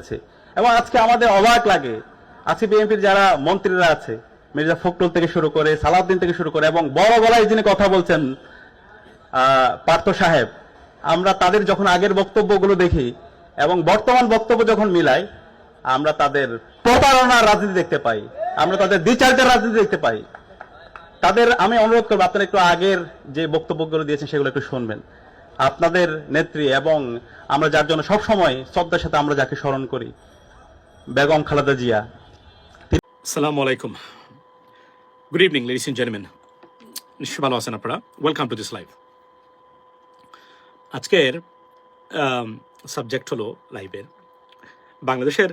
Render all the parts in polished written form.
আছে। এবং আজকে আমাদের অবাক লাগে, আজকে বিএনপির যারা মন্ত্রীরা আছে, মির্জা ফখরুল থেকে শুরু করে সালাউদ্দিন থেকে শুরু করে এবং বড় গলায় যিনি কথা বলছেন পার্থ সাহেব, আমরা তাদের যখন আগের বক্তব্যগুলো দেখি এবং বর্তমান বক্তব্য যখন মিলাই, আমরা তাদের প্রতারণার রাজনীতি দেখতে পাই, আমরা তাদের দ্বিচারিতার রাজনীতি দেখতে পাই। তাদের আমি অনুরোধ করবো আপনারা একটু আগের যে বক্তব্যগুলো দিয়েছেন সেগুলো একটু শুনবেন। আপনাদের নেত্রী এবং আমরা যার জন্য সব সময় শ্রদ্ধার সাথে আমরা যাকে স্মরণ করি, বেগম খালেদা জিয়া। আসসালামু আলাইকুম, good evening ladies and gentleman, নিশ্চয়ই ভালো আছেন আপনারা। Welcome to this live. আজকের সাবজেক্ট হলো লাইভের বাংলাদেশের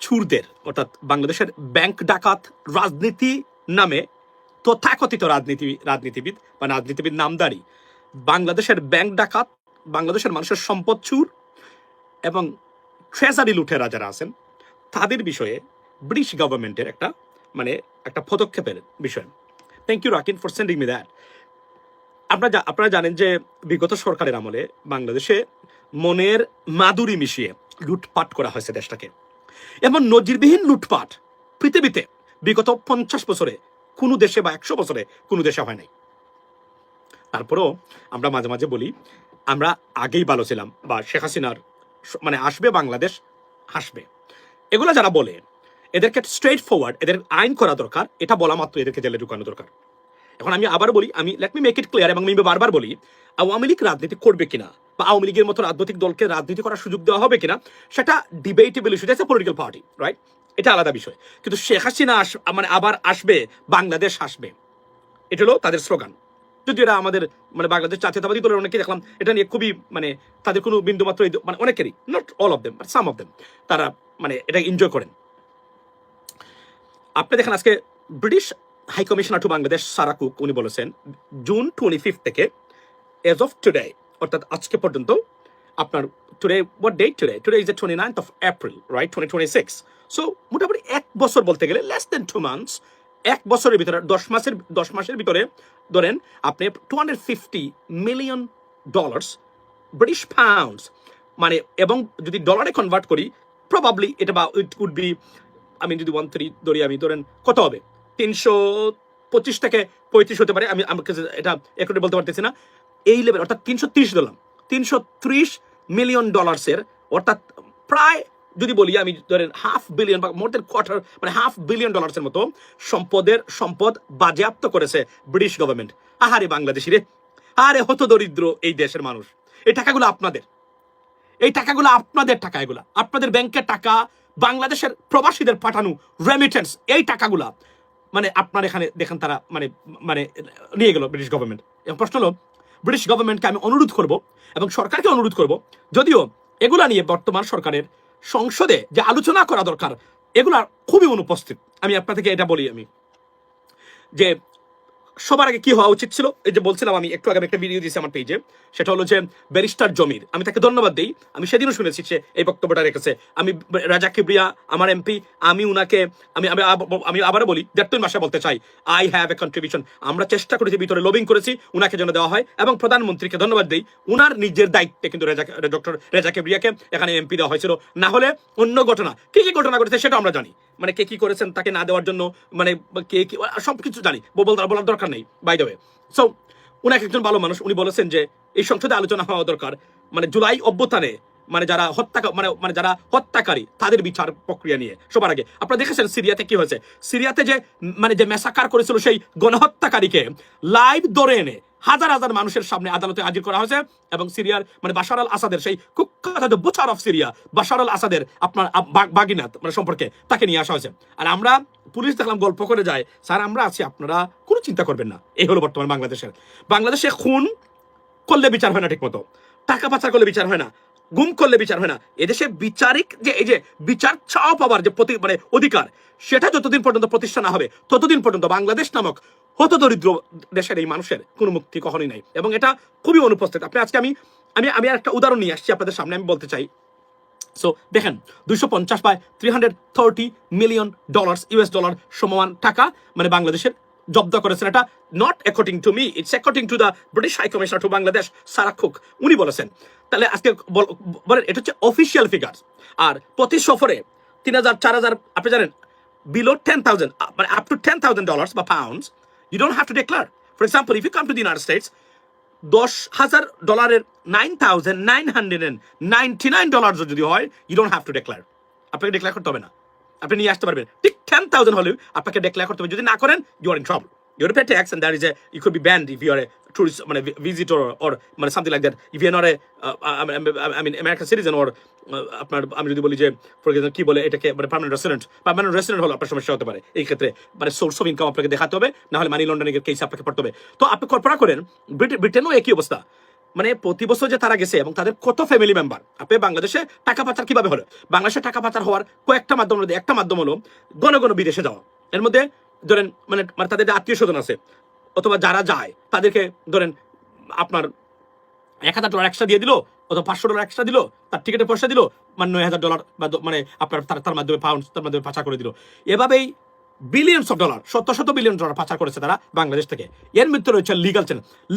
চুরদের, অর্থাৎ বাংলাদেশের ব্যাংক ডাকাত রাজনীতি নামে তথাকথিত রাজনীতিবিদ বা রাজনীতিবিদ নামদারি বাংলাদেশের ব্যাংক ডাকাত, বাংলাদেশের মানুষের সম্পদ চুর এবং ট্রেজারি লুটেরা যারা আছেন তাদের বিষয়ে ব্রিটিশ গভর্নমেন্টের একটা পদক্ষেপের বিষয়। Thank you Rakin for sending me that. আপনারা জানেন যে বিগত সরকারের আমলে বাংলাদেশে মনের মাধুরী মিশিয়ে লুটপাট করা হয়েছে দেশটাকে। এমন নজিরবিহীন লুটপাট পৃথিবীতে বিগত 50 বছরে কোনো দেশে বা 100 বছরে কোনো দেশে হয় নাই। তারপরেও আমরা মাঝে মাঝে বলি আমরা আগেই ভালো ছিলাম, বা শেখ হাসিনার আসবে বাংলাদেশ হাসবে। এগুলো যারা বলে এদেরকে স্ট্রেট ফরওয়ার্ড, এদের আইন করা দরকার। এটা বলা মাত্র এদেরকে জেলে ঢুকানো দরকার। এখন আমি আবার বলি, let me make it clear, এবং আমি বারবার বলি, আওয়ামী লীগ রাজনীতি করবে কিনা বা আওয়ামী লীগের মতো রাজনৈতিক দলকে রাজনীতি করার সুযোগ দেওয়া হবে কিনা সেটা debatable issue, that's a political party, right? এটা আলাদা বিষয়। কিন্তু শেখ হাসিনা আবার আসবে, বাংলাদেশ আসবে, এটা হলো তাদের স্লোগান। যদি এরা আমাদের বাংলাদেশ জাতীয়তাবাদী দলের অনেকে দেখলাম এটা নিয়ে খুবই তাদের কোনো বিন্দুমাত্র অনেকেরই, not all of them but some of them, তারা এটা এনজয় করেন। আপনি দেখেন আজকে British High Commissioner to Bangladesh Sarah Cook উনি বলেছেন জুন 25 থেকে এজ অফ টুডে, অর্থাৎ আজকে পর্যন্ত আপনার today what date today is the 29th of April, right, 2026। So মোটামুটি 1 বছর বলতে গেলে লেস দেন 2 months, 1 বছরের ভিতরে 10 মাসের ভিতরে ধরেন আপনি $250 million ব্রিটিশ পাউন্ডস এবং যদি ডলারে কনভার্ট করি প্রবাবলি এটা বা ইট উড বি, আমি যদি 130 ধরি, আমি ধরেন কত হবে, 325 থেকে 35 হতে পারে, আমি আমাকে এটা একটু বলতে পারতেছি না, এই লেভেল, অর্থাৎ 330 ধরলাম, $330 million, অর্থাৎ প্রায় যদি বলি আমি ধরেন $500 billion বা মোর দেন কোয়ার্টার $500 billion মতো সম্পদ বাজেয়াপ্ত করেছে ব্রিটিশ গভর্নমেন্ট। আহারে বাংলাদেশি রে, আরে হত দরিদ্র এই দেশের মানুষ, এই টাকাগুলো আপনাদের, টাকা, এগুলা আপনাদের ব্যাংকের টাকা, বাংলাদেশের প্রবাসীদের পাঠানো রেমিটেন্স, এই টাকাগুলা আপনার এখানে দেখেন তারা নিয়ে গেল ব্রিটিশ গভর্নমেন্ট। এবং প্রশ্ন হলো, ব্রিটিশ গভর্নমেন্টকে আমি অনুরোধ করব এবং সরকারকে অনুরোধ করব, যদিও এগুলা নিয়ে বর্তমান সরকারের সংসদে যে আলোচনা করা দরকার এগুলা খুবই অনুপস্থিত। আমি আপনাদেরকে এটা বলি, আমি যে সবার আগে কি হওয়া উচিত ছিল, এই যে বলছিলাম আমি একটু আগে একটা ভিডিও দিয়েছি আমার পেজে, সেটা হলো যে ব্যারিস্টার জমির, আমি তাকে ধন্যবাদ দিই, আমি সেদিনও শুনেছি সে এই বক্তব্যটা রেখেছে। আমি রাজা কিবরিয়া আমার এমপি, আমি উনাকে আমি আবারও বলি, 2 মাসে বলতে চাই, আই হ্যাভ এ কন্ট্রিবিউশন। আমরা চেষ্টা করেছি, ভিতরে লবিং করেছি উনাকে যেন দেওয়া হয়, এবং প্রধানমন্ত্রীকে ধন্যবাদ দিই, উনার নিজের দায়িত্বে কিন্তু ডক্টর রেজা কিবরিয়াকে এখানে এমপি দেওয়া হয়েছিল। না হলে অন্য ঘটনা, কি কি ঘটনা ঘটেছে সেটা আমরা জানি, কে কি করেছেন তাকে না দেওয়ার জন্য, কে কি সবকিছু জানি, বলার দরকার নেই বাই দ্য ওয়ে। সো উনাকে একজন ভালো মানুষ, উনি বলেছেন যে এই সংসদে আলোচনা হওয়া দরকার জুলাই অভ্যুত্থানে যারা যারা হত্যাকারী তাদের বিচার প্রক্রিয়া নিয়ে। সবার আগে আপনারা দেখেছেন সিরিয়াতে কি হয়েছে, সিরিয়াতে যে যে ম্যাসাকার করেছিল সেই গণহত্যাকারীকে লাইভ ধরে এনে হাজার হাজার মানুষের সামনে আদালতে হাজির করা হয়েছে, এবং সিরিয়ার বাশার আল আসাদের, সেই কুখ্যাত বুচার অফ সিরিয়া বাশার আল আসাদের আপনার বাগিনাত সম্পর্কে তাকে নিয়ে আসা হয়েছে। আর আমরা পুলিশ দেখলাম গল্প করে যায়, স্যার আমরা আছি, আপনারা কোনো চিন্তা করবেন না। এই হলো বর্তমান বাংলাদেশে খুন করলে বিচার হয় না ঠিক মতো, টাকা পাচার করলে বিচার হয় না, গুম করলে বিচার হয় না। এদেশে বিচারিক যে এই যে বিচার চাওয়া পাওয়ার যে অধিকার, সেটা যতদিন পর্যন্ত প্রতিষ্ঠা না হবে ততদিন পর্যন্ত বাংলাদেশ নামক হত দরিদ্র দেশের এই মানুষের কোনো মুক্তি কখনোই নাই, এবং এটা খুবই অনুপস্থিত। আপনি আজকে আমি একটা উদাহরণ নিয়ে আসছি আপনাদের সামনে, আমি বলতে চাই। সো দেখেন 250 বা $330 million US ডলার সমমান টাকা বাংলাদেশের জব্দ করেছেন, এটা not according to me, it's according to the British High Commissioner to Bangladesh Sarah Cook, উনি বলেছেন। তাহলে আজকে বলেন এটা হচ্ছে অফিসিয়াল ফিগার। আর প্রতি সফরে 3,000 4,000 আপনি জানেন বিলো 10,000 মানে আপ টু $10,000 বা pounds you don't have to declare. For example if you come to the united states, $10,000 $9,999 যদি হয়, you don't have to declare, আপনাকে ডিক্লেয়ার করতে হবে না, আপনি নিয়ে আসতে পারবেন। ঠিক 10,000 হলেও আপনাকে ডিক্লেয়ার করতে হবে, যদি না করেন you are in trouble, you pay tax and that is a you could be banned if you are a tourist মানে ভিজিটর অর মানে something like that, if you are not a I mean American citizen or আপনার আমি যদি বলি যে for example কি বলে এটাকে মানে পার্মানেন্ট রেসিডেন্ট হলে আপনার সমস্যা হতে পারে। এই ক্ষেত্রে মানে সোর্স অফ ইনকাম আপনাকে দেখাতে হবে, না হলে মানি লন্ডারিং এর কেস আপনাকে পড়তে হবে। তো আপনি কল্পনা করেন ব্রিটেনও একই অবস্থা, মানে প্রতি বছর যে তারা গেছে এবং তাদের কত ফ্যামিলি মেম্বার। আপনি বাংলাদেশে টাকা পাচার কিভাবে হলো, বাংলাদেশে টাকা পাচার হওয়ার কয়েকটা মাধ্যম, একটা মাধ্যম হলো ঘন ঘন বিদেশে যাওয়া। এর মধ্যে ধরেন মানে তাদের যে আত্মীয় স্বজন আছে অথবা যারা যায় তাদেরকে ধরেন আপনার $1,000 এক্সট্রা দিয়ে দিল অথবা $500 এক্সট্রা দিল, তার টিকিটের পয়সা দিল, মানে $9,000 বা মানে আপনার তার মাধ্যমে পাউন্ড তার মাধ্যমে পাচার করে দিল। এভাবেই বিলিয়নস অফ ডলার, শত বিলিয়ন ডলার পাচার করেছে তারা বাংলাদেশ থেকে। এর মধ্যে রয়েছে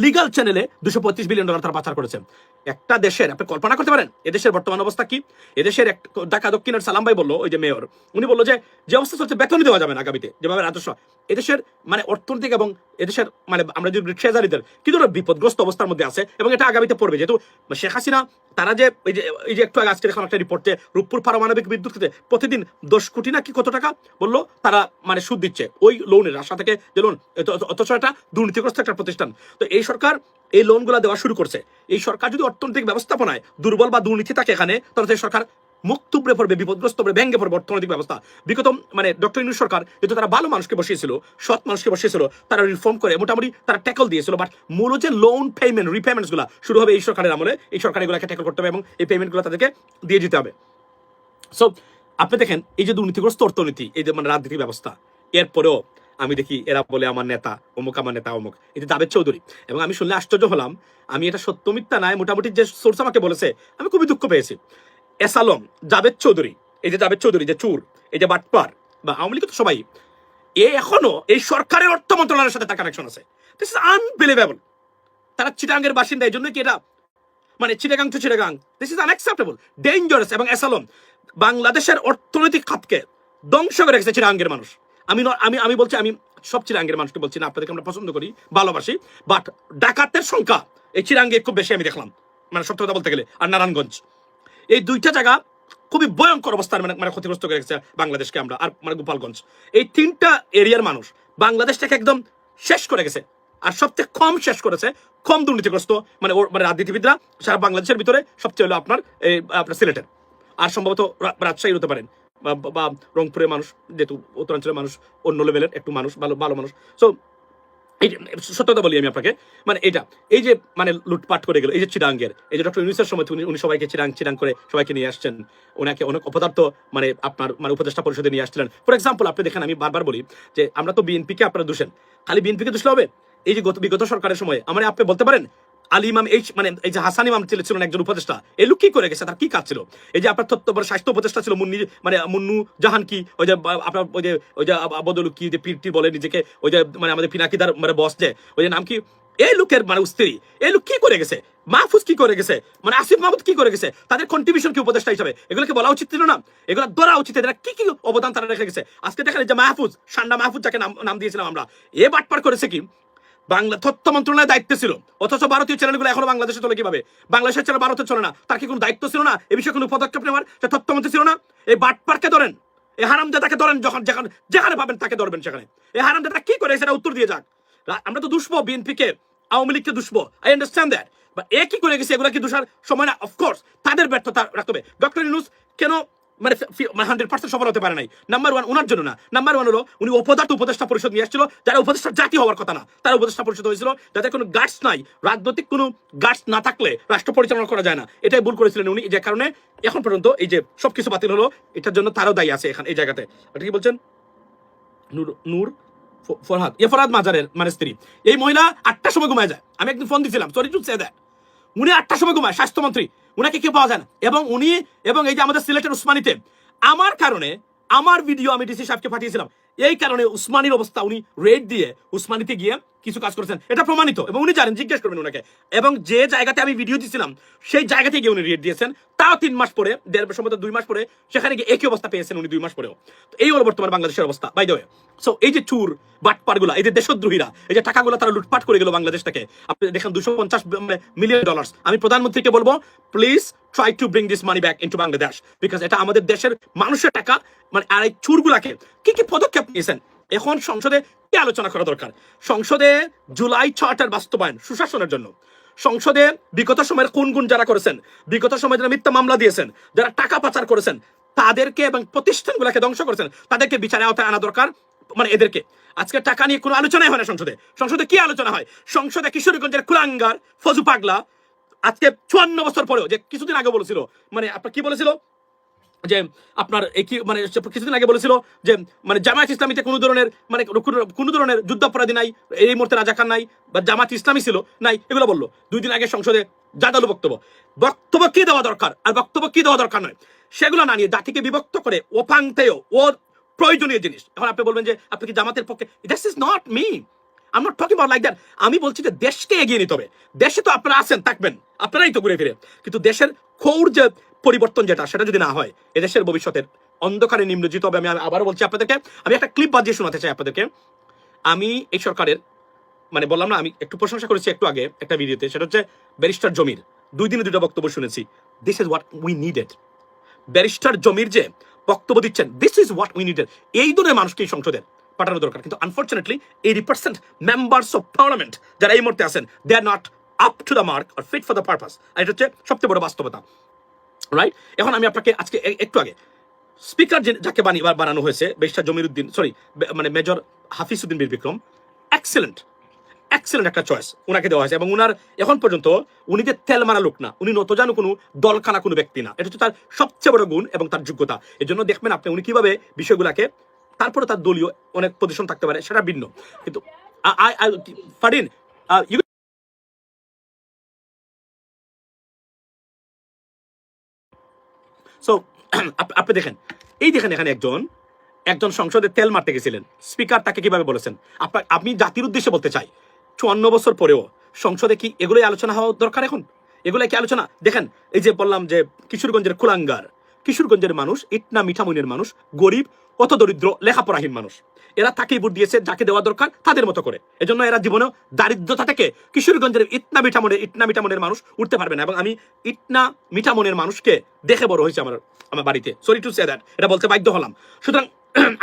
লিগাল চ্যানেলে $235 বিলিয়ন তারা পাচার করেছে। একটা দেশের আপনি কল্পনা করতে পারেন এদেশের বর্তমান অবস্থা কি? এদেশের ঢাকা দক্ষিণের সালাম ভাই বললো, ওই যে মেয়র, উনি বললো যে অবস্থা চলছে বেতনই দেওয়া যাবে না আগামীতে, যেভাবে রাজস্ব এদেশের মানে অর্থনৈতিক এবং এদেশের মানে আমরা যদি ট্রেজারিদের কি ধরনের বিপদগ্রস্ত অবস্থার মধ্যে আছে এবং এটা আগামীতে পড়বে। যেহেতু শেখ হাসিনা তারা যে এই যে একটু আগে আজকে দেখলাম একটা রিপোর্টে রূপপুর পারমাণবিক বিদ্যুৎ ক্ষেত্রে প্রতিদিন 10 কোটি না কি কত টাকা বললো তারা মানে সুদ দিচ্ছে ওই লোনের আশা থেকে যে লোন, অথচ এটা দুর্নীতিগ্রস্ত একটা প্রতিষ্ঠান। তো এই সরকার এই লোনগুলো দেওয়া শুরু করছে। এই সরকার যদি অর্থনৈতিক ব্যবস্থাপনায় দুর্বল বা দুর্নীতি থাকে এখানে, তাহলে এই সরকার মুখ তুবড়ে পড়বে, বিপদগ্রস্ত হবে, ভেঙে পড়বে অর্থনৈতিক ব্যবস্থা। বিগত মানে ডক্টর ইউনূস সরকার যেহেতু তারা ভালো মানুষকে বসিয়েছিল, সৎ মানুষকে বসিয়েছিল, তারা রিফর্ম করে মোটামুটি তারা ট্যাকল দিয়েছিল। বাট মূল যে লোন পেমেন্ট রিপেমেন্টস গুলো শুরু হবে এই সরকারের আমলে, এই সরকার এগুলোকে ট্যাকল করতে হবে এবং এই পেমেন্ট গুলো তাদেরকে দিয়ে দিতে হবে। সো আপনি দেখেন এই যে দুর্নীতিগ্রস্ত অর্থনীতি, এই যে মানে রাজনীতি ব্যবস্থা, এরপরেও আমি দেখি এরা বলে আমার নেতা অমুক, আমার নেতা অমুক, এই যে জাভেদ চৌধুরী। এবং আমি শুনলে আশ্চর্য হলাম, আমি এটা সত্য মিথ্যা নাই, মোটামুটি যে সোর্স আমাকে বলেছে আমি খুবই দুঃখ পেয়েছি। এসালম জাভেদ চৌধুরী, এই যে জাভেদ চৌধুরী যে চুর, এই যে বাটপার বা আওয়ামী লীগ তো সবাই, এখনো এই সরকারের অর্থ মন্ত্রণালয়ের সাথে তার কানেকশন আছে। This is unbelievable. তারা চিটাঙ্গের বাসিন্দা, এই জন্য কি এটা মানে Chittagong to Chittagong, this is unacceptable, dangerous. এবং এসালম বাংলাদেশের অর্থনৈতিক খাতকে ধ্বংস করে রেখেছে চিটাঙ্গের মানুষ। আমি বলছি, আমি সব চিরাঙ্গের মানুষকে বলছি না, আপনাদেরকে আমরা পছন্দ করি, ভালোবাসি, বাট ডাকাতের সংখ্যা এই চিরাঙ্গে খুব বেশি আমি দেখলাম, মানে সত্য কথা বলতে গেলে। আর নারায়ণগঞ্জ, এই দুইটা জায়গা খুবই ভয়ঙ্কর অবস্থায় মানে ক্ষতিগ্রস্ত করে রেখেছে বাংলাদেশকে আমরা। আর মানে গোপালগঞ্জ, এই 3টা এরিয়ার মানুষ বাংলাদেশটাকে একদম শেষ করে গেছে। আর সবচেয়ে কম শেষ করেছে, কম দুর্নীতিগ্রস্ত মানে মানে রাজনীতিবিদরা সারা বাংলাদেশের ভিতরে সবচেয়ে হলো আপনার আপনার সিলেটের, আর সম্ভবত রাজশাহী হতে পারেন বা রংপুরের মানুষ, যেহেতু উত্তরাঞ্চলের মানুষ অন্য লেভেলের একটু মানুষ, ভালো মানুষ। সো এই সত্যতা বলি আমি আপনাকে, মানে এটা এই যে মানে লুটপাট করে গেল, এই যে চিরাঙ্গের, এই যে ডক্টর ইউনূসের সময় উনি সবাইকে চিরাং করে সবাইকে নিয়ে আসছেন, ওনাকে অনেক অপদার্থ মানে আপনার মানে উপদেষ্টা পরিষদে নিয়ে আসছিলেন। ফর এক্সাম্পল আপনি দেখেন, আমি বারবার বলি যে আমরা তো বিএনপিকে আপনারা দোষেন, খালি বিএনপিকে দোষলে হবে? এই যে বিগত সরকারের সময় আমার আপনি বলতে পারেন আলী ইমাম মানে এই যে হাসান ইমাম ছিলেন একজন উপদেষ্টা, এই লোক কি করে গেছে, তার কি কাজ ছিল? এই যে আপনার স্বাস্থ্য উপদেষ্টা ছিল মুন্নু জাহান, কি ওই যে আপনার ওই যে বদলু কি যে পীরটি বলে নিজেকে, ওই যে মানে আমাদের পিনাকিদার মানে বস যে ওই যে নাম কি, এই লোকের মানে স্ত্রী, এই লোক কি করে গেছে? মাহফুজ কি করে গেছে? মানে আসিফ মাহমুদ কি করে গেছে? তাদের কন্ট্রিবিউশন কি উপদেষ্টা হিসাবে? এগুলোকে বলা উচিত ছিল না? এগুলো ধরা উচিত, এরা কি কি অবদান তারা রেখে গেছে। আজকে দেখেন যে মাহফুজ, সান্ডা মাহফুজ যাকে নাম দিয়েছিলাম আমরা, এ বাটপার করেছে কি বাংলা তথ্য মন্ত্রণালয়ের দায়িত্ব ছিল, অথচ ভারতীয় চ্যানেলগুলো এখনো বাংলাদেশে চলে কিভাবে? বাংলাদেশের চ্যানেল ভারতে চলে না, তার কি কোনো দায়িত্ব ছিল না? এ বিষয়ে কোনো পদক্ষেপ নেওয়ার সে তথ্যমন্ত্রী ছিল না? এই বাটপারকে ধরেন, এই হারামজাদাকে ধরেন, যেখানে পাবেন তাকে ধরবেন সেখানে। এই হারামজাদা কি করে সেটা উত্তর দিয়ে যাক। আমরা তো দুষবো বিএনপিকে, আওয়ামী লীগকে দুষবো, আই আন্ডারস্ট্যান্ড দ্যাট, বাট এ কি করে গেছে এগুলো কি দুষার সময় না? অফকোর্স তাদের ব্যর্থতা রাখতে হবে। ডক্টর ইউনূস কেন মানে 100% সফল হতে পারে নাই? নাম্বার 1 ওনার জন্য না, নাম্বার 1 হলো উনি উপদেষ্টা পরিষদ নিয়ে আসছিল, যারা উপদেষ্টা জাতি হওয়ার কথা না, তারা উপদেষ্টা পরিষদ হয়েছিল, যাদের কোনো গার্ডস নাই। রাজনৈতিক কোনো গার্ডস না থাকলে রাষ্ট্র পরিচালনা করা যায় না, এটাই ভুল করেছিলেন উনি, যে কারণে এখন পর্যন্ত এই যে সবকিছু বাতিল হলো, এটার জন্য তারও দায়ী আছে এখানে এই জায়গাতে। আপনি কি বলছেন? নূর ফরহাদ মাজারের মানে স্ত্রী, এই মহিলা 8টার সময় ঘুমায় যায়। আমি একদিন ফোন দিয়েছিলাম, সরি টু সে দ্যাট, উনি 8টার সময় ঘুমায়, স্বাস্থ্যমন্ত্রী, উনাকে কেউ পাওয়া যায় না। এবং উনি এবং এই যে আমাদের সিলেটের উসমানীতে আমার কারণে আমার ভিডিও আমি ডিসি সাহেবকে পাঠিয়েছিলাম, এই কারণে উসমানীর অবস্থা, উনি রেড দিয়ে উসমানীতে গিয়ে কিছু কাজ করেছেন, এটা প্রমাণিত এবং উনি জানেন, জিজ্ঞেস করবেন ওনাকে। এবং যে জায়গাতে আমি ভিডিও দিছিলাম সেই জায়গাতে গিয়ে উনি রেড দিয়েছেন, তাও 3 মাস পরে, সম্ভবত 2 মাস পরে সেখানে গিয়ে একই অবস্থা পেয়েছেন উনি 2 মাস পরেও। তো এই হলো বর্তমান বাংলাদেশের অবস্থা বাই দ্য ওয়ে। সো এই যে চুর বাটপারগুলা, এই যে দেশদ্রোহীরা, এই যে টাকাগুলো তারা লুটপাট করে গেল বাংলাদেশ থেকে, আপনি দেখেন $250 মিলিয়ন। আমি প্রধানমন্ত্রীকে বলবো, please try to bring this money back into Bangladesh, because এটা আমাদের দেশের মানুষের টাকা। মানে আর এই চুরগুলাকে কি কি পদক্ষেপ নিয়েছেন, এখন সংসদে কি আলোচনা করা দরকার? সংসদে জুলাই চার্টার বাস্তবায়ন সুশাসনের জন্য, সংসদে বিগত সময়ের কোন গুণ যারা করেছেন, বিগত সময়ে যারা মিথ্যা মামলা দিয়েছেন, যারা টাকা পাচার করেছেন তাদেরকে এবং প্রতিষ্ঠানগুলোকে ধ্বংস করেছেন, তাদেরকে বিচারে আওতায় আনা দরকার। মানে এদেরকে আজকে টাকা নিয়ে কোনো আলোচনাই হয় না সংসদে। সংসদে কি আলোচনা হয়? সংসদে কিশোরগঞ্জের কুলাঙ্গার ফজু পাগলা আজকে 54 বছর পরেও, যে কিছুদিন আগে বলেছিল, মানে আপনার কি বলেছিল যে আপনার কি মানে কিছুদিন আগে বলেছিল যে মানে জামায়াত ইসলামীতে কোনো ধরনের মানে কোনো ধরনের যুদ্ধাপরাধী নাই, এই মুহূর্তে রাজাকার নাই, বা জামায়াত ইসলামী ছিল নাই, এগুলো বললো 2 দিন আগে সংসদে। জাদালু বক্তব্য কি দেওয়া দরকার আর বক্তব্য কি দেওয়া দরকার নয়, সেগুলো না নিয়ে জাতিকে বিভক্ত করে ওপাংতেও ও প্রয়োজনীয় জিনিস। এখন আপনি বলবেন যে আপনি কি জামাতের পক্ষে? This is not me, I am not talking about like that. আমি বলছি যে দেশকে এগিয়ে নিতে হবে। দেশে তো আপনারা আছেন, থাকবেন, আপনারাই তো ঘুরে ফিরে, কিন্তু দেশের খৌর যে পরিবর্তন যেটা, সেটা যদি না হয়, এদেশের ভবিষ্যতের অন্ধকারে নিমজ্জিত হবে। আমি আবারও বলছি আপনাদেরকে, আমি একটা ক্লিপ বাজিয়ে শোনাতে চাই আপনাদেরকে। আমি এই সরকারের মানে বললাম না, আমি একটু প্রশংসা করেছি একটু আগে একটা ভিডিওতে, সেটা হচ্ছে ব্যারিস্টার জমির 2 দিনে 2টা বক্তব্য শুনেছি। This is what we needed. Barrister জমির যে বক্তব্য দিচ্ছেন, this is what we needed. এই ধরনের মানুষকে এই সংসদের পাঠানো দরকার। কিন্তু আনফর্চুনেটলি 80% মেম্বার্স অফ পার্লামেন্ট যারা এই মুহূর্তে আছেন, they are not up to the mark or fit for the purpose. আর এটা হচ্ছে সবচেয়ে বড় বাস্তবতা, রাইট? এখন আমি আপনাকে আজকে একটু আগে স্পিকার যাকে বানানো হয়েছে, ব্যারিস্টার জমিরুদ্দিন, সরি মানে মেজর হাফিজউদ্দিন বীর বিক্রম, এক্সেলেন্ট একটা চয়েস উনাকে দেওয়া হয়েছে। এবং উনার এখন পর্যন্ত উনি যে তেল মারা লোক না, উনি নতজানু কোনো দলখানা কোনো ব্যক্তি না, এটা হচ্ছে তার সবচেয়ে বড় গুণ এবং তার যোগ্যতা। এর জন্য দেখবেন আপনি উনি কিভাবে বিষয়গুলোকে, তারপরে তার দলীয় অনেক পজিশন থাকতে পারে, সেটা ভিন্ন। কিন্তু ফারিন সো আপনি দেখেন, এই দেখেন এখানে একজন সংসদে তেল মারতে গেছিলেন, স্পিকার তাকে কিভাবে বলেছেন। আপনি জাতির উদ্দেশ্যে বলতে চাই, 54 বছর পরেও সংসদে কি এগুলোই আলোচনা হওয়া দরকার? এখন এগুলাই কি আলোচনা? দেখেন, এই যে বললাম যে কিশোরগঞ্জের কুলাঙ্গার, কিশোরগঞ্জের মানুষ ইটনা মিঠামইনের মানুষ, গরিব, অত দরিদ্র, লেখাপড়াহীন মানুষ, এরা তাকেই ভোট দিয়েছে যাকে দেওয়া দরকার তাদের মতো করে। এজন্য এরা জীবনেও দারিদ্রতা থেকে কিশোরগঞ্জের ইটনা মিঠামনের মানুষ উঠতে পারবে না। এবং আমি ইটনা মিঠামনের মানুষকে দেখে বড় হয়েছে আমার বাড়িতে, সরি টু সে দ্যাট, এটা বলতে বাধ্য হলাম। সুতরাং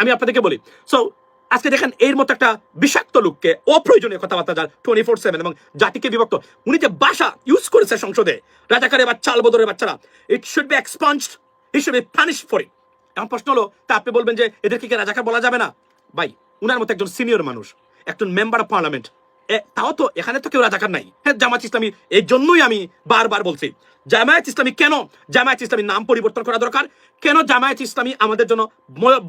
আমি আপনাদেরকে বলি, সো আজকে দেখেন এর মতো একটা বিষাক্ত লোককে, অপ্রয়োজনীয় কথাবার্তা যার 24/7 এবং জাতিকে বিভক্ত, উনি যে ভাষা ইউজ করেছে সংসদে, রাজাকারের বাচ্চা, আলবদরের বাচ্চারা, it should be expunged, it should be punished for it. এখন প্রশ্ন হলো, তা আপনি বলবেন যে এদেরকে কি রাজাকার বলা যাবে না? ভাই, উনার মতো একজন সিনিয়র মানুষ, একজন মেম্বার অফ পার্লামেন্ট, তাও তো এখানে তো কেউ রাজাকার নাই। হ্যাঁ, জামায়াত ইসলামী, এই জন্যই আমি বারবার বলছি জামায়াত ইসলামী, কেন জামায়াত ইসলামীর নাম পরিবর্তন করা দরকার, কেন জামায়াত ইসলামী আমাদের জন্য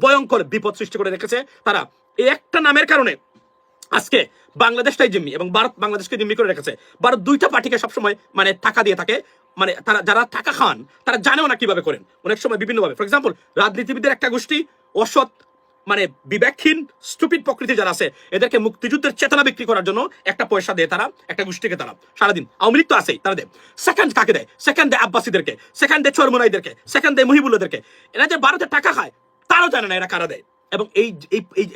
ভয়ঙ্কর বিপদ সৃষ্টি করে রেখেছে। তারা এই একটা নামের কারণে আজকে বাংলাদেশটাই জিম্মি এবং ভারত বাংলাদেশকে জিম্মি করে রেখেছে। ভারত 2টা পার্টিকে সবসময় মানে টাকা দিয়ে থাকে, মানে তারা যারা টাকা খান তারা জানেও না কিভাবে করেন, অনেক সময় বিভিন্নভাবে। ফর এক্সাম্পল, রাজনীতিবিদদের একটা গোষ্ঠী অসৎ, মানে বিবেকহীন, স্টুপিড প্রকৃতি যারা আছে, এদেরকে মুক্তিযুদ্ধের চেতনা বিক্রি করার জন্য একটা পয়সা দেয় তারা, একটা গোষ্ঠীকে তারা সারাদিন। আওয়ামী লীগ তো আছেই, তারা দেয়। সেকেন্ড কাকে দেয়? সেকেন্ড দেয় আব্বাসীদেরকে, সেকেন্ড দেয় চরমোনাইদেরকে, সেকেন্ড দেয় মুহিবুল্লাহদেরকে। এরা যে ভারতের টাকা খায় তারাও জানে না এরা কারা দেয়। এবং এই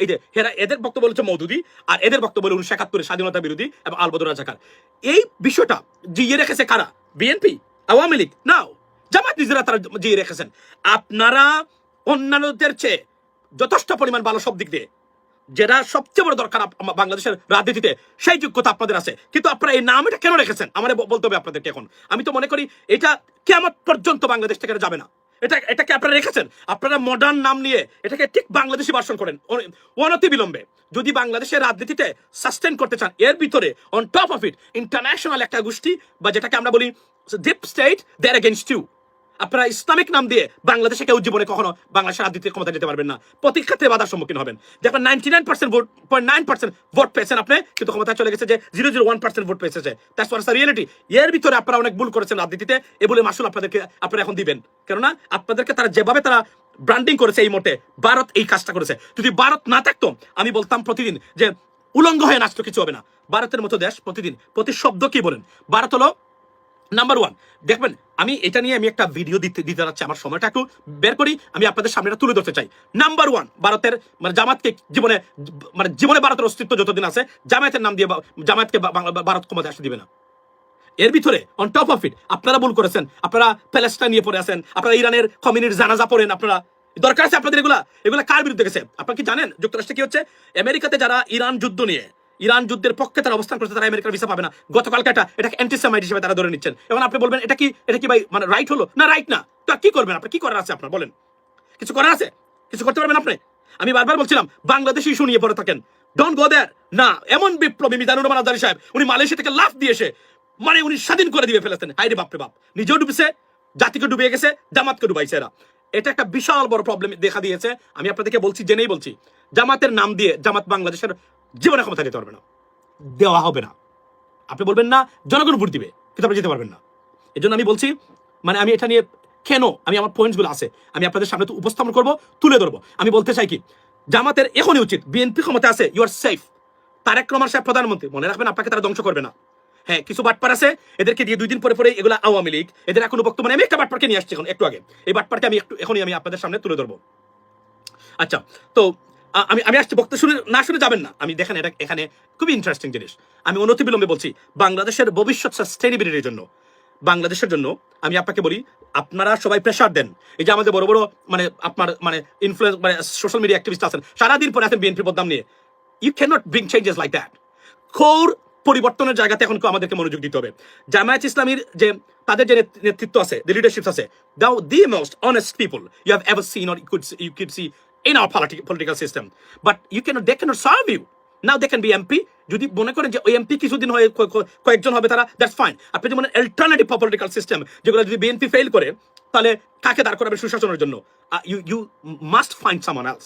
যে এদের বক্তব্য হচ্ছে মওদুদি, আর এদের বক্তব্য হল 1971 স্বাধীনতা বিরোধী এবং আলবদর রাজাকার। এই বিষয়টা জিয়ে রেখেছে কারা? বিএনপি, আওয়ামী লীগ, নাও জামায়াত, নিজেরা তারা জিয়ে রেখেছেন। আপনারা অন্যান্যদের চেয়ে যথেষ্ট পরিমাণ ভালো সব দিক দিয়ে, যেটা সবচেয়ে বড় দরকার বাংলাদেশের রাজনীতিতে, সেই যোগ্যতা আপনাদের আছে। কিন্তু আপনারা এই নাম এটা কেন রেখেছেন আমার বলতে হবে আপনাদেরকে। এখন আমি তো মনে করি এটা কিয়ামত পর্যন্ত বাংলাদেশ থেকে যাবে না। এটাকে আপনারা রেখেছেন, আপনারা মডার্ন নাম নিয়ে এটাকে ঠিক বাংলাদেশি ভার্সন করেন অনতি বিলম্বে। যদি বাংলাদেশের রাজনীতিতে সাস্টেন করতে চান, এর ভিতরে on top of it international একটা গোষ্ঠী, বা যেটাকে আমরা বলি deep state, they are against you. আপনারা ইসলামিক নাম দিয়ে বাংলাদেশে কেউ জীবনে কখনো বাংলাদেশের রাজনীতির ক্ষমতা যেতে পারবেন না, প্রতি ক্ষেত্রে বাধার সম্মুখীন হবেন। দেখবেন 99% ভোট পেয়েছেন আপনি, কিন্তু ক্ষমতায় চলে গেছে যে 0.01% ভোট পেয়েছে। That's what is the reality. এর ভিতরে আপনারা অনেক ভুল করেছেন রাজনীতিতে, এ বলে মাসুল আপনারা এখন দিবেন। কেননা আপনাদেরকে তারা যেভাবে তারা ব্র্যান্ডিং করেছে এই মুহূর্তে, ভারত এই কাজটা করেছে। যদি ভারত না থাকতো আমি বলতাম প্রতিদিন যে উলঙ্গ হয়ে নাচতো কিছু হবে না। ভারতের মতো দেশ প্রতিদিন প্রতি শব্দ কি বলেন, ভারত হলো নাম্বার ওয়ান। দেখবেন আমি এটা নিয়ে আমি একটা ভিডিও দিতে যাচ্ছি, আমার সময়টা একটু বের করি, আমি আপনাদের সামনে এটা তুলে ধরতে চাই। নাম্বার ওয়ান ভারতের মানে জামাতকে জীবনে ভারতের অস্তিত্ব যতদিন আছে জামায়াতের নাম দিয়ে জামায়াতকে ভারত ক্ষমতা আসতে দিবে না। এর ভিতরে অন টপ অফ ইট আপনারা ভুল করেছেন, আপনারা প্যালেস্টাইন নিয়ে পড়ে আছেন, আপনারা ইরানের কমিউনিটির জানাজা পড়েন, আপনারা দরকার আছে আপনাদের এগুলা কার বিরুদ্ধে গেছে? আপনারা কি জানেন যুক্তরাষ্ট্রে কি হচ্ছে? আমেরিকাতে যারা ইরান যুদ্ধের পক্ষে তারা অবস্থান করছে, তারা আমেরিকার ভিসা পাবে না। গতকালকে এটাকে অ্যান্টিসেমাইট হিসেবে তারা ধরে নিচ্ছেন। এবং আপনি বলবেন এটা কি ভাই মানে রাইট হলো না? রাইট না। তো কি করবেন আপনি? কি করার আছে আপনার বলেন? কিছু করার আছে? কিছু করতে পারবেন আপনি? আমি বারবার বলছিলাম বাংলাদেশ ইস্যু নিয়ে পড়ে থাকেন, ডোন্ট গো দেয়ার। না, এমন বিপ্লবী মিজানুর রহমান আজহারী সাহেব উনি মালয়েশিয়া থেকে লাফ দিয়ে এসে মানে উনি স্বাধীন করে দিবে ফেলেছেন। হাইরে বাপরে বাপ, নিজেও ডুবেছে, জাতিকে ডুবিয়ে গেছে, জামাতকে ডুবাইছে এরা। এটা একটা বিশাল বড় প্রবলেম দেখা দিয়েছে। আমি আপনাদেরকে বলছি, জেনেই বলছি, জামাতের নাম দিয়ে জামাত বাংলাদেশের জীবনে ক্ষমতা যেতে পারবে না, দেওয়া হবে না। আপনি বলবেন না জনগণ ভোট দিবে, কিন্তু আপনি যেতে পারবেন না। এই জন্য আমি বলছি মানে আমি এটা নিয়ে কেন আমি আমার পয়েন্টসগুলো আছে আমি আপনাদের সামনে তো উপস্থাপন করবো, তুলে ধরবো। আমি বলতে চাই কি, জামাতের এখনই উচিত, বিএনপি ক্ষমতা আছে, you are safe. Tarek Rahman সাহেব প্রধানমন্ত্রী, মনে রাখবেন আপনাকে তারা ধ্বংস করবে না। হ্যাঁ, কিছু বাটপার আছে, এদেরকে দিয়ে 2 দিন পরে এগুলো আওয়ামী লীগ, এদের এখনো বর্তমানে আমি একটা বাটপারকে নিয়ে আসছি একটু আগে, এই বাটপারকে আমি এখনই আমি আপনাদের সামনে তুলে ধরবো। আচ্ছা, তো আমি আসছি, বক্তা শুনে না শুনে যাবেন না। আমি দেখেন এটা এখানে খুবই ইন্টারেস্টিং জিনিস। আমি অনতিবিলম্বে বলছি বাংলাদেশের ভবিষ্যৎ সাস্টেইনেবিলিটির জন্য, বাংলাদেশের জন্য আমি আপনাকে বলি, আপনারা সবাই প্রেসার দেন। এই যে আমাদের বড় বড় মানে আপনার মানে ইনফ্লুয়েন্স মানে সোশ্যাল মিডিয়া অ্যাক্টিভিস্ট আছেন, সারাদিন পরে আছেন বিএনপি বদনাম নিয়ে। You can not bring changes like that. Core পরিবর্তনের জায়গাতে এখন আমাদেরকে মনোযোগ দিতে হবে। জামায়াত ইসলামীর যে তাদের যে নেতৃত্ব আছে, যে লিডারশিপ আছে, দাও the most honest people you have ever seen or you could see in our political system, but they cannot serve you. Now they can be MP. যদি মনে করেন যে ওই এমপি কিছুদিন হয় কয়েকজন হবে তারা, দ্যাটস ফাইন। আপনি যদি মনে অল্টারনেটিভ পলিটিক্যাল সিস্টেম যেগুলো যদি বিএনপি ফেল করে, তাহলে কাকে দাঁড় করাবে সুশাসনের জন্য? You must find someone else.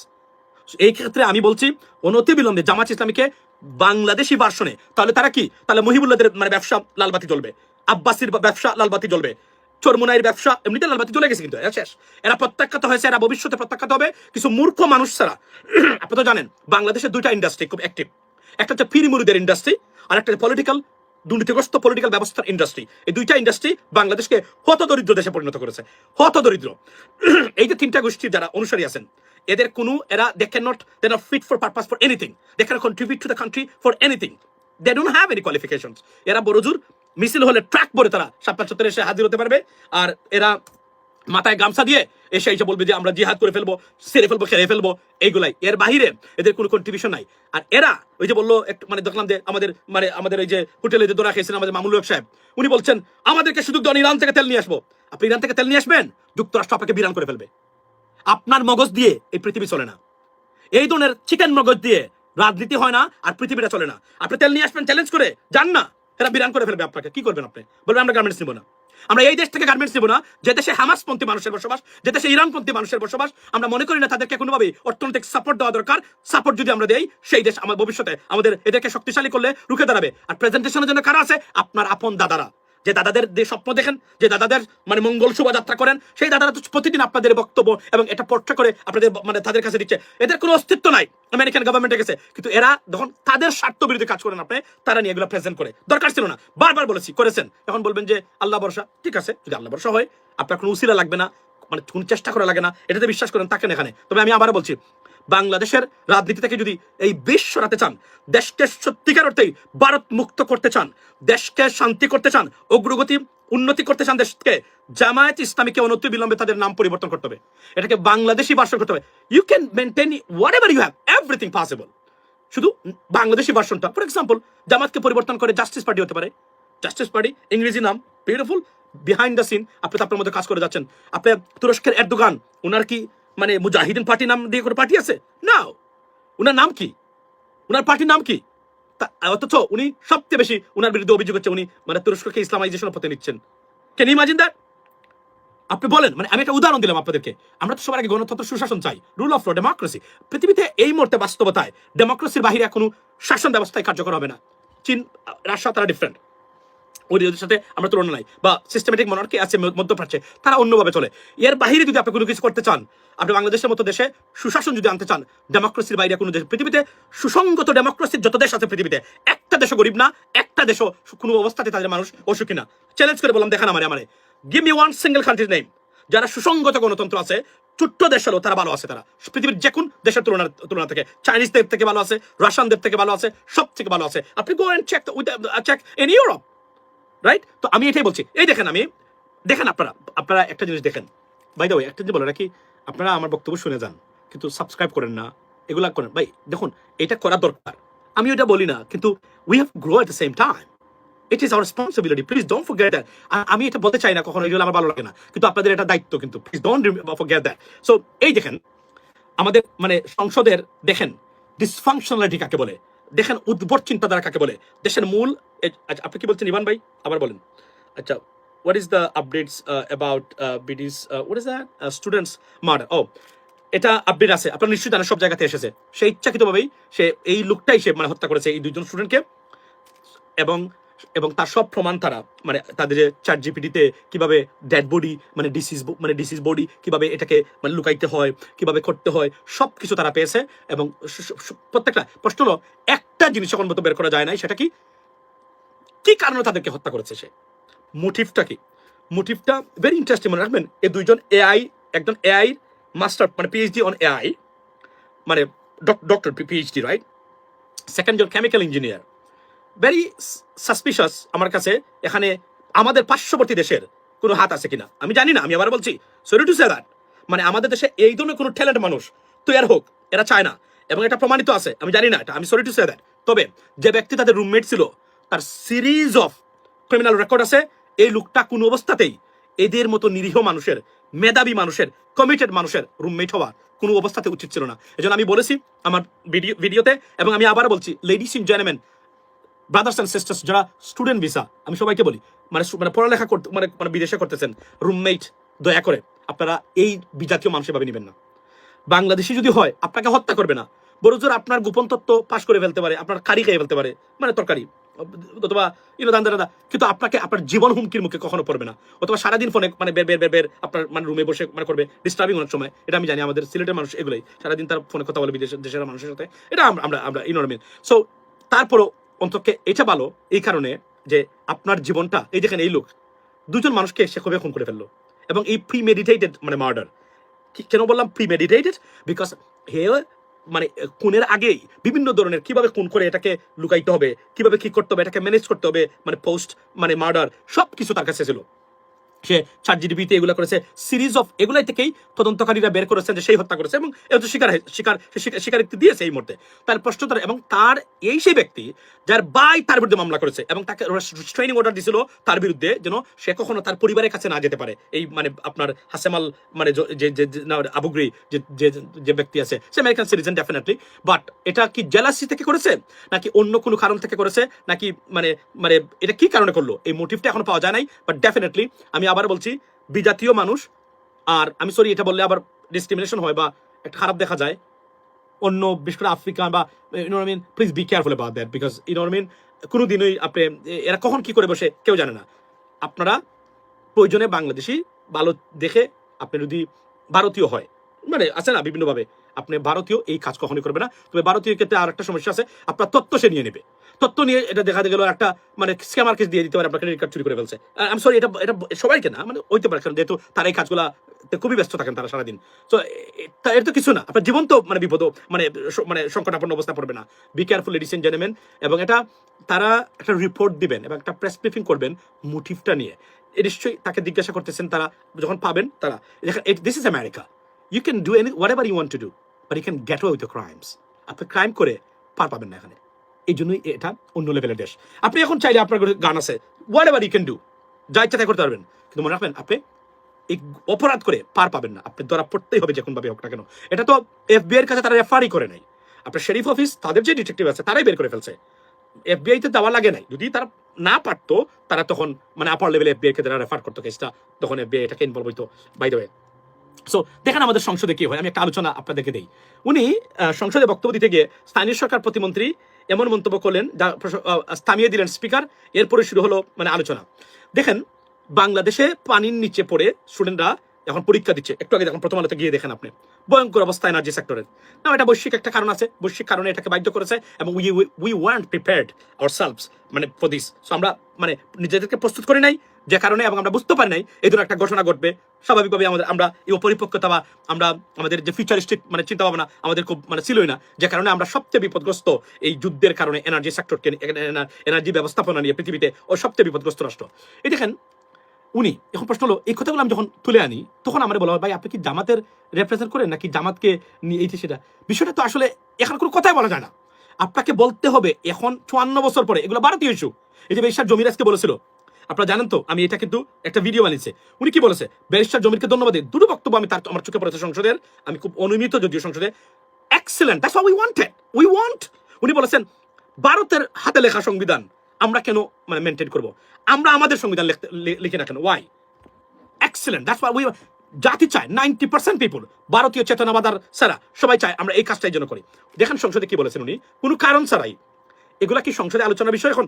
এই ক্ষেত্রে আমি বলছি অনতিবিলম্বে জামাত ইসলামীকে বাংলাদেশি ভার্সনে, তাহলে তারা কি, তাহলে মহিবুল্লাহদের মানে ব্যবসা লালবাতি জ্বলবে, আব্বাসির ব্যবসা লালবাতি জ্বলবে, চরমুনাইয়ের ব্যবসা এমনিতে লালবাতি চলে গেছে, কিন্তু শেষ। এরা প্রত্যাখ্যাত হয়েছে, এরা ভবিষ্যতে প্রত্যাখ্যাত হবে কিছু মূর্খ মানুষ ছাড়া। আপনি তো জানেন বাংলাদেশের 2টা ইন্ডাস্ট্রি খুব অ্যাক্টিভ, একটা হচ্ছে পীর মুরিদের ইন্ডাস্ট্রি, আর একটা পলিটিক্যাল দুর্নীতিগ্রস্ত পলিটিক্যাল ব্যবস্থার ইন্ডাস্ট্রি। এই 2টা ইন্ডাস্ট্রি বাংলাদেশকে হত দরিদ্র দেশে পরিণত করেছে, হত দরিদ্র। এই যে 3টা গোষ্ঠীর যারা অনুসারী আছেন, এদের কোনো এরা they not fit for purpose for anything, they can contribute to the country for anything, they don't have any qualifications. এরা বড়জোর মিছিল হলে ট্রাক ভরে তারা 7-5 এসে হাজির হতে পারবে, আর এরা মাথায় গামছা দিয়ে এসে বলবে যে আমরা জিহাদ করে ফেলবো, সেরে ফেলবো, খেয়ে ফেলবো, এইগুলাই। এর বাহিরে এদের কোনো কন্ট্রিবিউশন নাই। আর এরা ওই যে বললো একটু মানে দেখলাম যে আমাদের এই যে হোটেলে যে দোরা খেয়েছেন আমাদের মামুল হক সাহেব, উনি বলছেন আমাদেরকে সুযোগ দেন ইরান থেকে তেল নিয়ে আসবো। আপনি ইরান থেকে তেল নিয়ে আসবেন, যুক্তরাষ্ট্র আপনাকে বিরান করে ফেলবে। আপনার মগজ দিয়ে এই পৃথিবী চলে না, এই ধরনের চিকেন মগজ দিয়ে রাজনীতি হয় না, আর পৃথিবীটা চলে না। আপনি তেল নিয়ে আসবেন চ্যালেঞ্জ করে, যান না, এরা বিরান করে ফেলবে আপনাকে। কি করবেন আপনি? বলবেন আমরা গার্মেন্টস নিব না, আমরা এই দেশ থেকে গার্মেন্টস নিব না যে দেশে হামাসপন্থী মানুষের বসবাস, যে দেশে ইরানপন্থী মানুষের বসবাস। আমরা মনে করি না তাদেরকে কোনোভাবেই অর্থনৈতিক সাপোর্ট দেওয়া দরকার। সাপোর্ট যদি আমরা দেই, সেই দেশ আমার ভবিষ্যতে আমাদের এদেরকে শক্তিশালী করলে রুখে দাঁড়াবে। আর প্রেজেন্টেশনের জন্য কারা আছে? আপনার আপন দাদারা, যে দাদাদের যে স্বপ্ন দেখেন, যে দাদাদের মানে মঙ্গল শোভাযাত্রা করেন, সেই দাদারা তো প্রতিদিন আপনাদের বক্তব্য এবং এটা পোর্ট্রে করে আপনাদের মানে তাদের কাছে দিচ্ছে। এদের কোনো অস্তিত্ব নাই আমেরিকান গভর্নমেন্টের কাছে, কিন্তু এরা যখন তাদের স্বার্থ বিরোধী কাজ করেন আপনি, তারা নিয়ে এগুলো প্রেজেন্ট করে। দরকার ছিল না, বারবার বলেছি, করেছেন। এখন বলবেন যে আল্লাহ ভরসা, ঠিক আছে, যদি আল্লাহ ভরসা হয় আপনার কোনো উসিলা লাগবে না, মানে কোনো চেষ্টা করা লাগে না, এটাতে বিশ্বাস করেন, থাকেন এখানে। তবে আমি আবারও বলছি, বাংলাদেশের রাজনীতি থেকে যদি এই বিষ সরাতে চান, দেশকে সত্যিকার অর্থেই ভারত মুক্ত করতে চান, দেশকে শান্তি করতে চান, অগ্রগতি উন্নতি করতে চান দেশকে, জামায়াত ইসলামীকে অনতিবিলম্বে তাদের নাম পরিবর্তন করতে হবে, এটাকে বাংলাদেশি ভার্সন করতে হবে। You can maintain whatever you have, everything possible. শুধু বাংলাদেশি ভার্সনটা, ফর এক্সাম্পল, জামাতকে পরিবর্তন করে জাস্টিস পার্টি হতে পারে। জাস্টিস পার্টি ইংরেজি নাম, বিউটিফুল, বিহাইন্ড দ্য সিন আপনি তো আপনার মধ্যে কাজ করে যাচ্ছেন। আপনি তুরস্কের এরদোগান, ওনার কি মানে মুজাহিদিন পার্টি নাম দিয়ে করে পার্টি আছে? না, উনার নাম কি? উনার পার্টির নাম কি? অথচ উনি সবচেয়ে বেশি উনার বিরুদ্ধে অভিযোগ হচ্ছে উনি মানে তুরস্ককে ইসলামাইজেশনের পথে নিচ্ছেন। Can you imagine that? আপনি বলেন, মানে আমি একটা উদাহরণ দিলাম আপনাদেরকে। আমরা তো সবার আগে গণতন্ত্র, সুশাসন চাই, রুল অফ ল, ডেমোক্রেসি। পৃথিবীতে এই মুহূর্তে বাস্তবতায় ডেমোক্রেসির বাহিরে কোনো শাসন ব্যবস্থায় কার্যকর হবে না। চীন, রাশিয়া, তারা ডিফারেন্ট। ওদের সাথে আমরা তুলনা নাই, বা সিস্টেমেটিক মনার্কি আছে মধ্যপ্রাচ্যে, তারা অন্যভাবে চলে। এর বাইরে যদি আপনি কোনো কিছু করতে চান, আপনি বাংলাদেশের মতো দেশে সুশাসন যদি আনতে চান, ডেমোক্রেসির বাইরে কোনো দেশ পৃথিবীতে, সুসংগত ডেমোক্রেসির যত দেশ আছে পৃথিবীতে, একটা দেশও গরিব না, একটা দেশও কোনো অবস্থাতে তাদের মানুষ অসুখী না। চ্যালেঞ্জ করে বললাম, দেখান আমারে গিভ মি ওয়ান সিঙ্গেল কান্ট্রির নেম যারা সুসংগত গণতন্ত্র আছে, ছোট্ট দেশ হলেও তারা ভালো আছে, তারা পৃথিবীর যে কোন দেশের তুলনা থেকে, চাইনিজদের থেকে ভালো আছে, রাশিয়ানদের থেকে ভালো আছে, সব থেকে ভালো আছে। আপনি go and check check in Europe, right? তো আমি এটাই বলছি। এই দেখেন, দেখেন আপনারা একটা জিনিস দেখেন, বাই দ্য ওয়ে একটা জিনিস বলে রাখি, আপনারা আমার বক্তব্য শুনে যান কিন্তু সাবস্ক্রাইব করেন না, এগুলা করেন ভাই। দেখুন, এটা করা দরকার, আমি ওটা বলি না, কিন্তু we have grow at the same time. It is our responsibility, please don't forget that. আমি এটা বলতে চাই না কখনো, এগুলো আমার ভালো লাগে না, কিন্তু আপনাদের এটা দায়িত্ব, কিন্তু please don't forget that. So এই দেখেন, আমাদের মানে সংসদের দেখেন ডিসফাংশনালিটি কাকে বলে, দেখেন উদ্ভট চিন্তাধারা কাকে বলে, দেশের মূল। আপনি কি বলছেন ইভান ভাই, আবার বলেন। আচ্ছা, what is the updates about BD's what is that students murder? Oh, এটা আপডেট আছে, আপনারা নিশ্চয়ই জানেন, সব জায়গাতে এসেছে। সে ইচ্ছাকৃতভাবেই সে এই লোকটাই সে মানে হত্যা করেছে এই দুইজন স্টুডেন্টকে, এবং এবং তার সব প্রমাণ তারা মানে তাদের চ্যাট জিপিটিতে কিভাবে ডেড বডি মানে ডিসিজ বডি কিভাবে এটাকে মানে লুকাইতে হয়, কিভাবে করতে হয়, সব কিছু তারা পেয়েছে। এবং প্রত্যেকটা প্রশ্ন হলো, একটা জিনিস এখন মতো বের করা যায় নাই, সেটা কি কারণে তাদেরকে হত্যা করেছে সে, মোটিভটা কি। মোটিভটা ভেরি ইন্টারেস্টিং, মনে রাখবেন। এই দুইজন এআই, একজন এআই মাস্টার মানে পিএইচডি অন এআই, মানে ডক্টর পিএইচডি, রাইট? সেকেন্ড জন কেমিক্যাল ইঞ্জিনিয়ার। ভেরি সাসপিশাস আমার কাছে এখানে আমাদের পার্শ্ববর্তী দেশের কোনো হাত আছে কিনা আমি জানি না, আমি আবার বলছি সরি টু সে দ্যাট, মানে আমাদের দেশে এই ধরনের কোনো ট্যালেন্ট মানুষ তৈরি হোক এরা চায় না, এবং এটা প্রমাণিত আছে, আমি জানি না এটা, আমি সরি টু সে দ্যাট। তবে যে ব্যক্তি তাদের রুমমেট ছিল, তার সিরিজ অফ ক্রিমিনাল রেকর্ড আছে। এই লোকটা কোনো অবস্থাতেই এদের মতো নিরীহ মানুষের, মেধাবী মানুষের, কমিটেড মানুষের রুমমেট হওয়া কোনো অবস্থাতে উচিত ছিল না। এজন্য আমি বলেছি আমার ভিডিওতে, এবং আমি আবার বলছি, ladies and gentleman, brothers and sisters, যারা স্টুডেন্ট ভিসা, আমি সবাইকে বলি, মানে পড়ালেখা করতে মানে বিদেশে করতেছেন, রুমমেট দয়া করে আপনারা এই বিজাতীয় মানুষের ভাবে নেবেন না। বাংলাদেশি যদি হয় আপনাকে হত্যা করবে না, বড়জোর আপনার গোপন তথ্য পাশ করে ফেলতে পারে, আপনার কারি খেয়ে ফেলতে পারে, মানে তরকারি অথবা দান্দা, কিন্তু আপনাকে আপনার জীবন হুমকির মুখে কখনো পড়বে না। অথবা সারাদিন ফোনে মানে বের আপনার মানে রুমে বসে মানে করবে, ডিস্টার্বিং অনেক সময়। এটা আমি জানি, আমাদের সিলেটের মানুষ এগুলোই সারাদিন তার ফোনে কথা বলে দেশের মানুষের সাথে, এটা আমরা ইনরমিন। সো তারপরও অন্তকে এটা ভালো এই কারণে যে আপনার জীবনটা, এই দেখেন এই লোক দুজন মানুষকে সে কবে খুন করে ফেললো, এবং এই প্রিমেডিটেটেড মানে মার্ডার। কেন বললাম প্রিমেডিটেটেড? বিকজ হে মানে খুনের আগেই বিভিন্ন ধরনের কিভাবে খুন করে এটাকে লুকাইতে হবে, কিভাবে কি করতে হবে, এটাকে ম্যানেজ করতে হবে, মানে পোস্ট মানে মার্ডার সব কিছু তার কাছে ছিল। সে চ্যাট জিপিটিতে এগুলো করেছে, সিরিজ অফ এগুলাই থেকেই তদন্তকারীরা বের করেছেন যে সেই হত্যা করেছে, এবং এ তো স্বীকারোক্তি দিয়েছে এই মুহূর্তে। তার প্রশ্ন তার, এবং তার সেই ব্যক্তি যার ভাই তার বিরুদ্ধে মামলা করেছে, এবং তাকে রিস্ট্রেইনিং অর্ডার দিয়েছিল তার বিরুদ্ধে, যেন সে কখনো তার পরিবারের কাছে না যেতে পারে। এই মানে আপনার হাসেমাল মানে আবুগ্রি যে ব্যক্তি আছে, সে আমেরিকান সিটিজেন ডেফিনেটলি, বাট এটা কি জেলাসি থেকে করেছে নাকি অন্য কোনো কারণ থেকে করেছে, নাকি মানে মানে এটা কি কারণে করলো, এই মোটিভটা এখনো পাওয়া যায় নাই। বাট ডেফিনেটলি আমি আবার বলছি, বিজাতীয় মানুষ, আর আমি সরি এটা বললে আবার ডিসক্রিমিনেশন হয় বা একটা খারাপ দেখা যায় অন্য, বিশেষ করে আফ্রিকান বা please be careful about that, because কোনোদিনই আপনি এরা কখন কি করে বসে কেউ জানে না। আপনারা প্রয়োজনে বাংলাদেশি ভালো দেখে, আপনি যদি ভারতীয় হয়, মানে আছে না বিভিন্নভাবে, আপনি ভারতীয় এই কাজ কখনই করবে না। তবে ভারতীয় ক্ষেত্রে আর একটা সমস্যা আছে, আপনার তথ্য সে নিয়ে নেবে, তথ্য নিয়ে এটা দেখা গেল একটা মানে স্ক্যামার কেস দিয়ে দিতে পারে, আপনার ক্রেডিট কার্ড চুরি করে ফেলছে। আমি সরি, এটা এটা সবাইকে না, মানে হইতে পারে, কারণ যেহেতু তারা এই কাজগুলা খুবই ব্যস্ত থাকেন তারা সারাদিন। তো এর তো কিছু না, আপনার জীবন তো মানে বিপদ মানে মানে সংকটাপন্ন অবস্থা পড়বে না। Be careful ladies and gentleman. এবং এটা তারা একটা রিপোর্ট দিবেন এবং একটা প্রেস ব্রিফিং করবেন মোটিভটা নিয়ে। নিশ্চয়ই তাকে জিজ্ঞাসা করতেছেন তারা, যখন পাবেন তারা, this is America, you can do any whatever you want to do, but you can get way with the crimes. আপনি ক্রাইম করে পার পাবেন না এখানে, এই জন্যই এটা অন্য লেভেলের দেশ। আপনি এখন চাইলে আপনার গান আছে, whatever you can do, যা ইচ্ছা তাই করতে পারবেন, কিন্তু মনে রাখবেন আপনি এই অপরাধ করে পার পাবেন না, আপনি ধরা পড়তেই হবে যে কোনভাবে হোক না কেন। এটা তো এফবিআই এর কাছে তারা রেফারই করে নাই, আপনার শেরিফ অফিস তাদের যে ডিটেকটিভ আছে তারাই বের করে ফেলছে, এফবিআই তে দেওয়া লাগে নাই। যদি তারা না পারতো, তারা তখন মানে আপার লেভেলে এফবিআই কে তারা রেফার করতো কেসটা, তখন এফবিআই এটাকে ইনভলভ হইতো। বাই দ্য ওয়ে, সো দেখেন আমাদের সংসদে কি হয়, আমি একটা আলোচনা আপনাদেরকে দেই। উনি সংসদে বক্তব্য দিতে গিয়ে স্থানীয় সরকার প্রতিমন্ত্রী এমন মন্তব্য করলেন যা থামিয়ে দিলেন স্পিকার। এরপরে শুরু হলো মানে আলোচনা। দেখেন, বাংলাদেশে পানির নিচে পড়ে স্টুডেন্টরা এখন পরীক্ষা দিচ্ছে। একটু আগে দেখুন, প্রথম আলোতে গিয়ে দেখেন আপনি, ভয়ঙ্কর অবস্থা এনার্জি সেক্টরের। না, এটা বৈশ্বিক একটা কারণ আছে, বৈশ্বিক কারণে এটাকে বাধ্য করেছে, এবং উই ওয়ান্ট প্রিপেয়ার্ড আওয়ারসেলভস মানে ফর দিস। সো আমরা মানে নিজেদেরকে প্রস্তুত করি নাই, যে কারণে, এবং আমরা বুঝতে পারি নাই এই ধরনের একটা ঘটনা ঘটবে। স্বাভাবিকভাবে আমরা এই অপরিপক্কতা বা আমরা আমাদের যে ফিউচারিস্টিক মানে চিন্তা ভাবনা আমাদের খুব মানে ছিলই না, যে কারণে আমরা সবচেয়ে বিপদগ্রস্ত এই যুদ্ধের কারণে এনার্জি সেক্টরকে, এনার্জি ব্যবস্থাপনা নিয়ে পৃথিবীতে ও সবচেয়ে বিপদগ্রস্ত রাষ্ট্র। এই দেখেন উনি, এখন প্রশ্ন হলো, এই কথাগুলো আমি যখন তুলে আনি তখন আমার বলা হয়, ভাই আপনি কি জামাতের রিপ্রেজেন্ট করেন নাকি জামাতকে নিয়ে এইটি সেটা? বিষয়টা তো আসলে এখন কোনো কথাই বলা যায় না। আপনাকে বলতে হবে এখন 54 বছর পরে, এগুলো ভারতীয় ইস্যু। এই যে ব্যারিস্টার জমির আজকে বলেছিল, আপনারা জানেন তো, আমি এটা কিন্তু একটা ভিডিও বানিয়েছে। উনি কি বলেছে, ব্যারিস্টার জমিরকে ধন্যবাদ দিই, দুটো বক্তব্য আমি তার আমার চোখে পড়েছে সংসদের, আমি খুব অনুমিত যদিও সংসদে, excellent, that's what we want. উনি বলেছেন ভারতের হাতে লেখা সংবিধান আমরা কেন মানে মেনটেন করব, আমরা আমাদের সংবিধান লিখে না কেন, why? Excellent, that's what we, জাতি চায় 90% পিপল, ভারতীয় চেতনাবাদার সারা সবাই চায় আমরা এই কাজটাই জন্য করি। দেখেন সংসদে কি বলেছেন উনি, কোনো কারণ ছাড়াই। এগুলা কি সংসদে আলোচনার বিষয়? এখন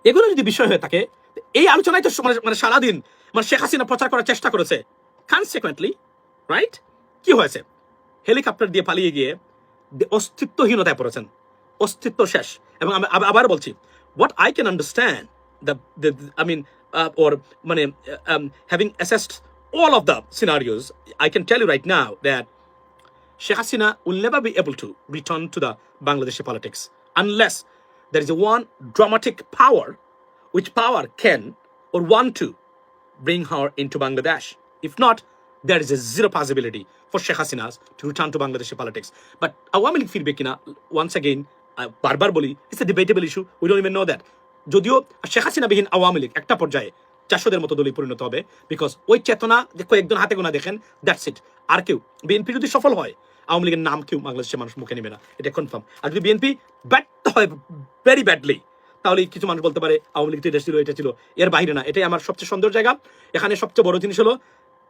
এগুলো যদি বিষয় হয়ে থাকে, এই আলোচনায় তো মানে সারাদিন মানে শেখ হাসিনা প্রচার করার চেষ্টা করেছে, কনসিকুয়েন্টলি রাইট কি হয়েছে, হেলিকপ্টার দিয়ে পালিয়ে গিয়ে অস্তিত্বহীনতায় পড়েছেন, অস্তিত্ব শেষ। এবং আমি আবার বলছি, what I can understand the I mean or মানে having assessed all of the scenarios, I can tell you right now that Sheikh Hasina will never be able to return to the Bangladeshi politics unless there is a one dramatic power which power can or want to bring her into Bangladesh. If not, there is a zero possibility for Sheikh Hasina to return to Bangladeshi politics. But Awami League feedback kina, once again, barbar boli, it's a debatable issue. We don't even know that. যদিও শেখ হাসিনা বিহীন আওয়ামী লীগ একটা পর্যায়ে 400-দের মতো দলে পরিণত হবে, because ওই চেতনা কয়েকজন হাতে গোনা দেখেন, দ্যাটস ইট। আর কেউ বিএনপি যদি সফল হয়, আওয়ামী লীগের নাম কেউ বাংলাদেশের মানুষ মুখে নেবে না, এটা কনফার্ম। আর যদি বিএনপি ব্যর্থ হয় ভেরি ব্যাডলি, তাহলে কিছু মানুষ বলতে পারে আওয়ামী লীগ তো এটা ছিল, এটা ছিল, এর বাইরে না। এটাই আমার সবচেয়ে সুন্দর জায়গা। এখানে সবচেয়ে বড় জিনিস হলো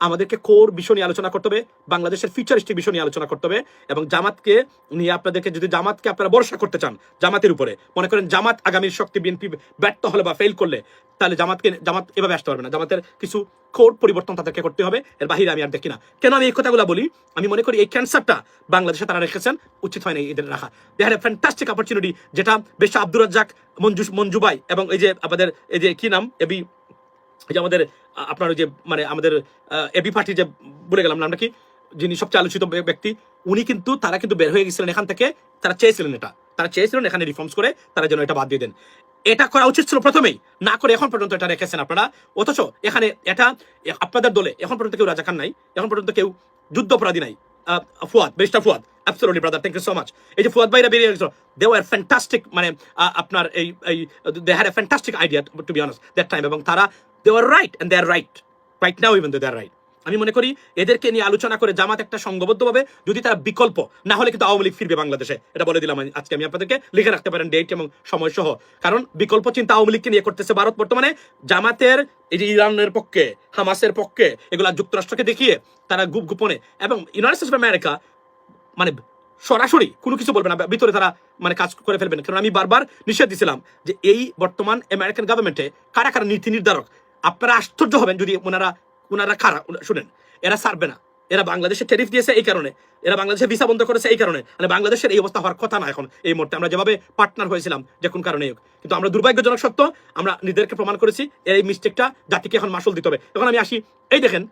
আমাদেরকে কোর বিষয় নিয়ে আলোচনা করতে হবে, বাংলাদেশের ফিউচারিস্টিক বিষয় নিয়ে আলোচনা করতে হবে, এবং জামাতকে নিয়ে আপনাদেরকে, যদি জামাতকে আপনারা ভরসা করতে চান, জামাতের উপরে মনে করেন জামাত আগামীর শক্তি, বিএনপি ব্যর্থ হলে বা ফেল করলে, তাহলে জামাত এভাবে আসতে পারবে না। জামাতের কিছু কোর পরিবর্তন তাদেরকে করতে হবে, এর বাহিরে আমি আর দেখি না। কেন আমি এই কথাগুলো বলি, আমি মনে করি এই ক্যান্সারটা বাংলাদেশে তারা রেখেছেন, উচিত হয় না এদের রাখা। They had a fantastic opportunity, যেটা বেশ আব্দুর রাজ্জাক, মঞ্জু ভাই, এবং এই যে আমাদের এই যে কি নাম এবি, এই যে আমাদের আপনার ওই যে মানে আমাদের এবি পার্টি, যে বলে গেলাম নামটা কি, যিনি সবচেয়ে আলোচিত ব্যক্তি, উনি কিন্তু, তারা কিন্তু বের হয়ে গেছিলেন এখান থেকে। তারা চেয়েছিলেন তারা চেয়েছিলেন এখানে রিফর্মস করে তারা যেন এটা বাদ দিয়ে দেন। এটা করা উচিত ছিল প্রথমেই, না করে এখন পর্যন্ত এটা রেখেছেন আপনারা। অথচ এখানে এটা আপনাদের দলে এখন পর্যন্ত কেউ রাজা খান নাই, এখন পর্যন্ত কেউ যুদ্ধ অপরাধী নাই। Fuad, barrister Fuad, absolutely brother, thank you so much. এই যে ফুয়াদ ভাইরা বেরিয়ে গেছিল, they were fantastic, মানে আপনার এই they had a fantastic idea to be honest that time, এবং তারা they were right and they are right now, even though they are right. আমি মনে করি এদেরকে নিয়ে আলোচনা করে জামাত একটা সংঘবদ্ধভাবে, যদি তারা বিকল্প না হলে কিন্তু আওয়ামী লীগ ফিরবে বাংলাদেশে, এটা বলে দিলাম আজকে। আমি আপনাদেরকে লিখে রাখতে পারেন ডেট এবং সময় সহ, কারণ বিকল্প চিন্তা আওয়ামী লীগকে নিয়ে করতেছে ভারত বর্তমানে। জামাতের এই যে ইরানের পক্ষে, হামাসের পক্ষে, এগুলা যুক্তরাষ্ট্রকে দেখিয়ে তারা গোপনে, এবং ইউনাইটেড স্টেটস অফ আমেরিকা মানে সরাসরি কোনো কিছু বলবে না, ভিতরে তারা মানে কাজ করে ফেলবেন। কারণ আমি বারবার নিষেধ দিয়েছিলাম যে এই বর্তমান আমেরিকান গভর্নমেন্টে কারা কারা নীতি নির্ধারক, আপনারা আশ্চর্য হবেন যদি ওনারা কারা শুনেন। এরা ছাড়বে না, এরা বাংলাদেশে ট্যারিফ দিয়েছে এই কারণে, এরা বাংলাদেশে ভিসা বন্ধ করেছে এই কারণে, মানে বাংলাদেশের এই অবস্থা হওয়ার কথা না এখন এই মুহূর্তে, আমরা যেভাবে পার্টনার হয়েছিলাম যে কোন কারণে হোক। কিন্তু আমরা দুর্ভাগ্যজনক সত্য, আমরা নিজেদেরকে প্রমাণ করেছি, এই মিস্টেকটা জাতিকে এখন মাসুল দিতে হবে। এখন আমি আসি, এই দেখেন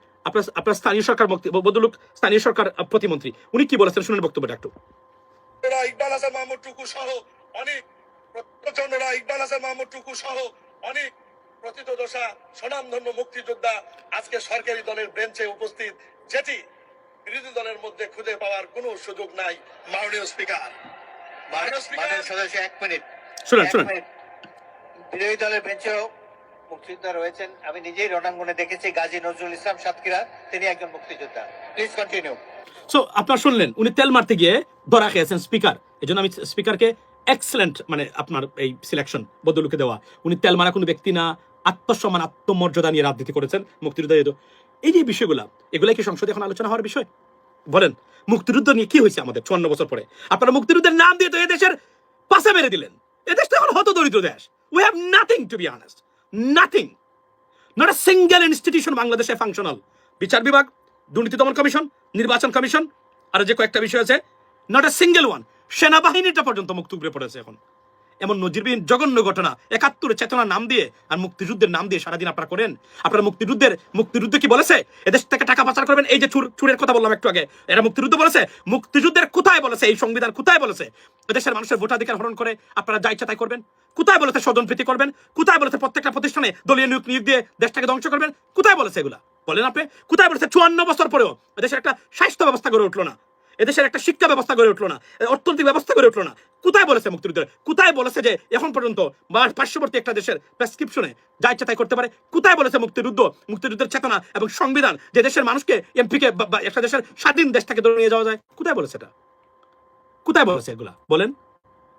আপনার স্থানীয় সরকার বদলুক, স্থানীয় সরকার প্রতিমন্ত্রী, উনি কি বলেছেন শুনেন বক্তব্যটা একটু। ইকবাল হাসান মাহমুদ টুকু সহ অনেক প্রচন্ডরা, ইকবাল হাসান মাহমুদ টুকু সহ অনেক প্রথিতযশা স্বনামধন্য মুক্তিযোদ্ধা আজকে সরকারি দলের বেঞ্চে উপস্থিত, যেটি বিরোধী দলের মধ্যে খুঁজে পাওয়ার কোনো সুযোগ নাই। মাননীয় স্পিকার, সদস্য, 1 মিনিট শুনেন। বিরোধী দলের বেঞ্চেও মুক্তিযোদ্ধা রয়েছেন, আমি নিজেই রণাঙ্গনে দেখেছি। গাজী নজরুল ইসলাম সাতক্ষীরা, তিনি একজন মুক্তিযোদ্ধা। Please continue. সো আপনারা শুনলেন, উনি তেল মারতে গিয়ে ধরা খেয়েছেন স্পিকার। এই জন্য আমি স্পিকারকে এক্সেলেন্ট, মানে আপনার এই সিলেকশন বদলুকে দেওয়া। উনি তেল মারা কোনো ব্যক্তি না, আত্মসম্মান, আত্মমর্যাদা নিয়ে রাজনীতি করেছেন মুক্তিযোদ্ধা। এই যে বিষয়গুলা, এগুলাই কি সংসদে এখন আলোচনা হওয়ার বিষয়? বলেন, মুক্তিযুদ্ধ নিয়ে কি হয়েছে আমাদের 54 বছর পরে? আপনারা মুক্তিযুদ্ধের নাম দিয়ে তো এদেশের পাশে মেরে দিলেন। এদেশটা এখন হত দরিদ্র দেশ। We have nothing to be honest, nothing. Not a single institution বাংলাদেশে ফাংশনাল। বিচার বিভাগ, দুর্নীতি দমন কমিশন, নির্বাচন কমিশন, আর যে কয়েকটা বিষয় আছে, নট আ সিঙ্গেল ওয়ান। সেনাবাহিনীটা পর্যন্ত মুখ থুবড়ে পড়েছে এখন। এমন নজিরবিহীন জঘন্য ঘটনা ৭১ চেতনার নাম দিয়ে আর মুক্তিযুদ্ধের নাম দিয়ে সারাদিন আপনারা করেন। আপনারা মুক্তিযুদ্ধে কি বলেছে? এদেশ থেকে টাকা পাচার করবেন। এই যে চুরের কথা বললাম একটু আগে, এরা মুক্তিযুদ্ধ বলেছে? মুক্তিযুদ্ধের কোথায় বলেছে? এই সংবিধান কোথায় বলেছে এদেশের মানুষের ভোটাধিকার হরণ করে আপনারা যা ইচ্ছা তাই করবেন? কোথায় বলেছে স্বজনপ্রীতি করবেন? কোথায় বলেছে প্রত্যেকটা প্রতিষ্ঠানে দলীয় নিয়োগ দিয়ে দেশটাকে ধ্বংস করবেন? কোথায় বলেছে এগুলা? বলেন আপনি। কোথায় বলেছে? ৫৪ বছর পরেও এদেশের একটা স্বাস্থ্য ব্যবস্থা গড়ে উঠলো না, এদেশের একটা শিক্ষা ব্যবস্থা গড়ে উঠলো না, অর্থনৈতিক ব্যবস্থা গড়ে উঠলো না। কোথায় বলেছে মুক্তিযুদ্ধের? কোথায় বলেছে যে এখন পর্যন্ত পার্শ্ববর্তী একটা দেশের প্রেসক্রিপশনে যা ইচ্ছা তাই করতে পারে? কোথায় বলেছে মুক্তিযুদ্ধের চেতনা এবং সংবিধান যে দেশের মানুষকে এমপিকে একটা দেশের স্বাধীন দেশ থেকে ধরে নিয়ে যাওয়া যায়? কোথায় বলেছে এটা? কোথায় বলেছে এগুলা? বলেন।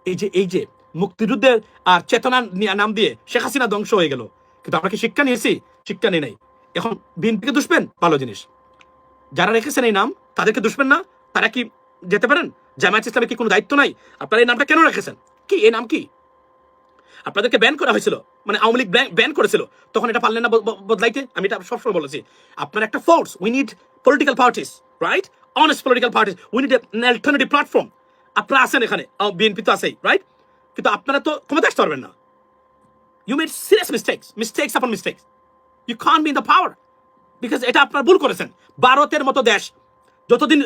এই যে মুক্তিযুদ্ধের আর চেতনা নাম দিয়ে শেখ হাসিনা ধ্বংস হয়ে গেল, কিন্তু আমরা কি শিক্ষা নিয়েছি? শিক্ষা নিয়ে নাই। এখন বিএনপিকে দুষবেন, ভালো জিনিস। যারা রেখেছেন এই নাম তাদেরকে দুষবেন না? তারা কি যেতে পারেন? জামায়াত ইসলামের কি কোনো দায়িত্ব নাই? আপনারা এই নামটা কেন রেখেছেন? কি এই নাম? কি আপনাদেরকে ব্যান করা হয়েছিল? মানে আওয়ামী লীগ ব্যান করেছিল, তখন এটা পারলেন না বদলাইতে? আমি এটা সবসময় বলেছি, আপনার একটা force, we need political parties, right? Honest political parties, we need an alternative platform. আপনারা আছেন এখানে, বিএনপি তো আছেই, রাইট? কিন্তু আপনারা তো ক্ষমতা আসতে পারবেন না। You made serious mistakes upon mistakes. You can't be in the power because এটা আপনারা ভুল করেছেন। ভারতের মতো দেশ যতদিন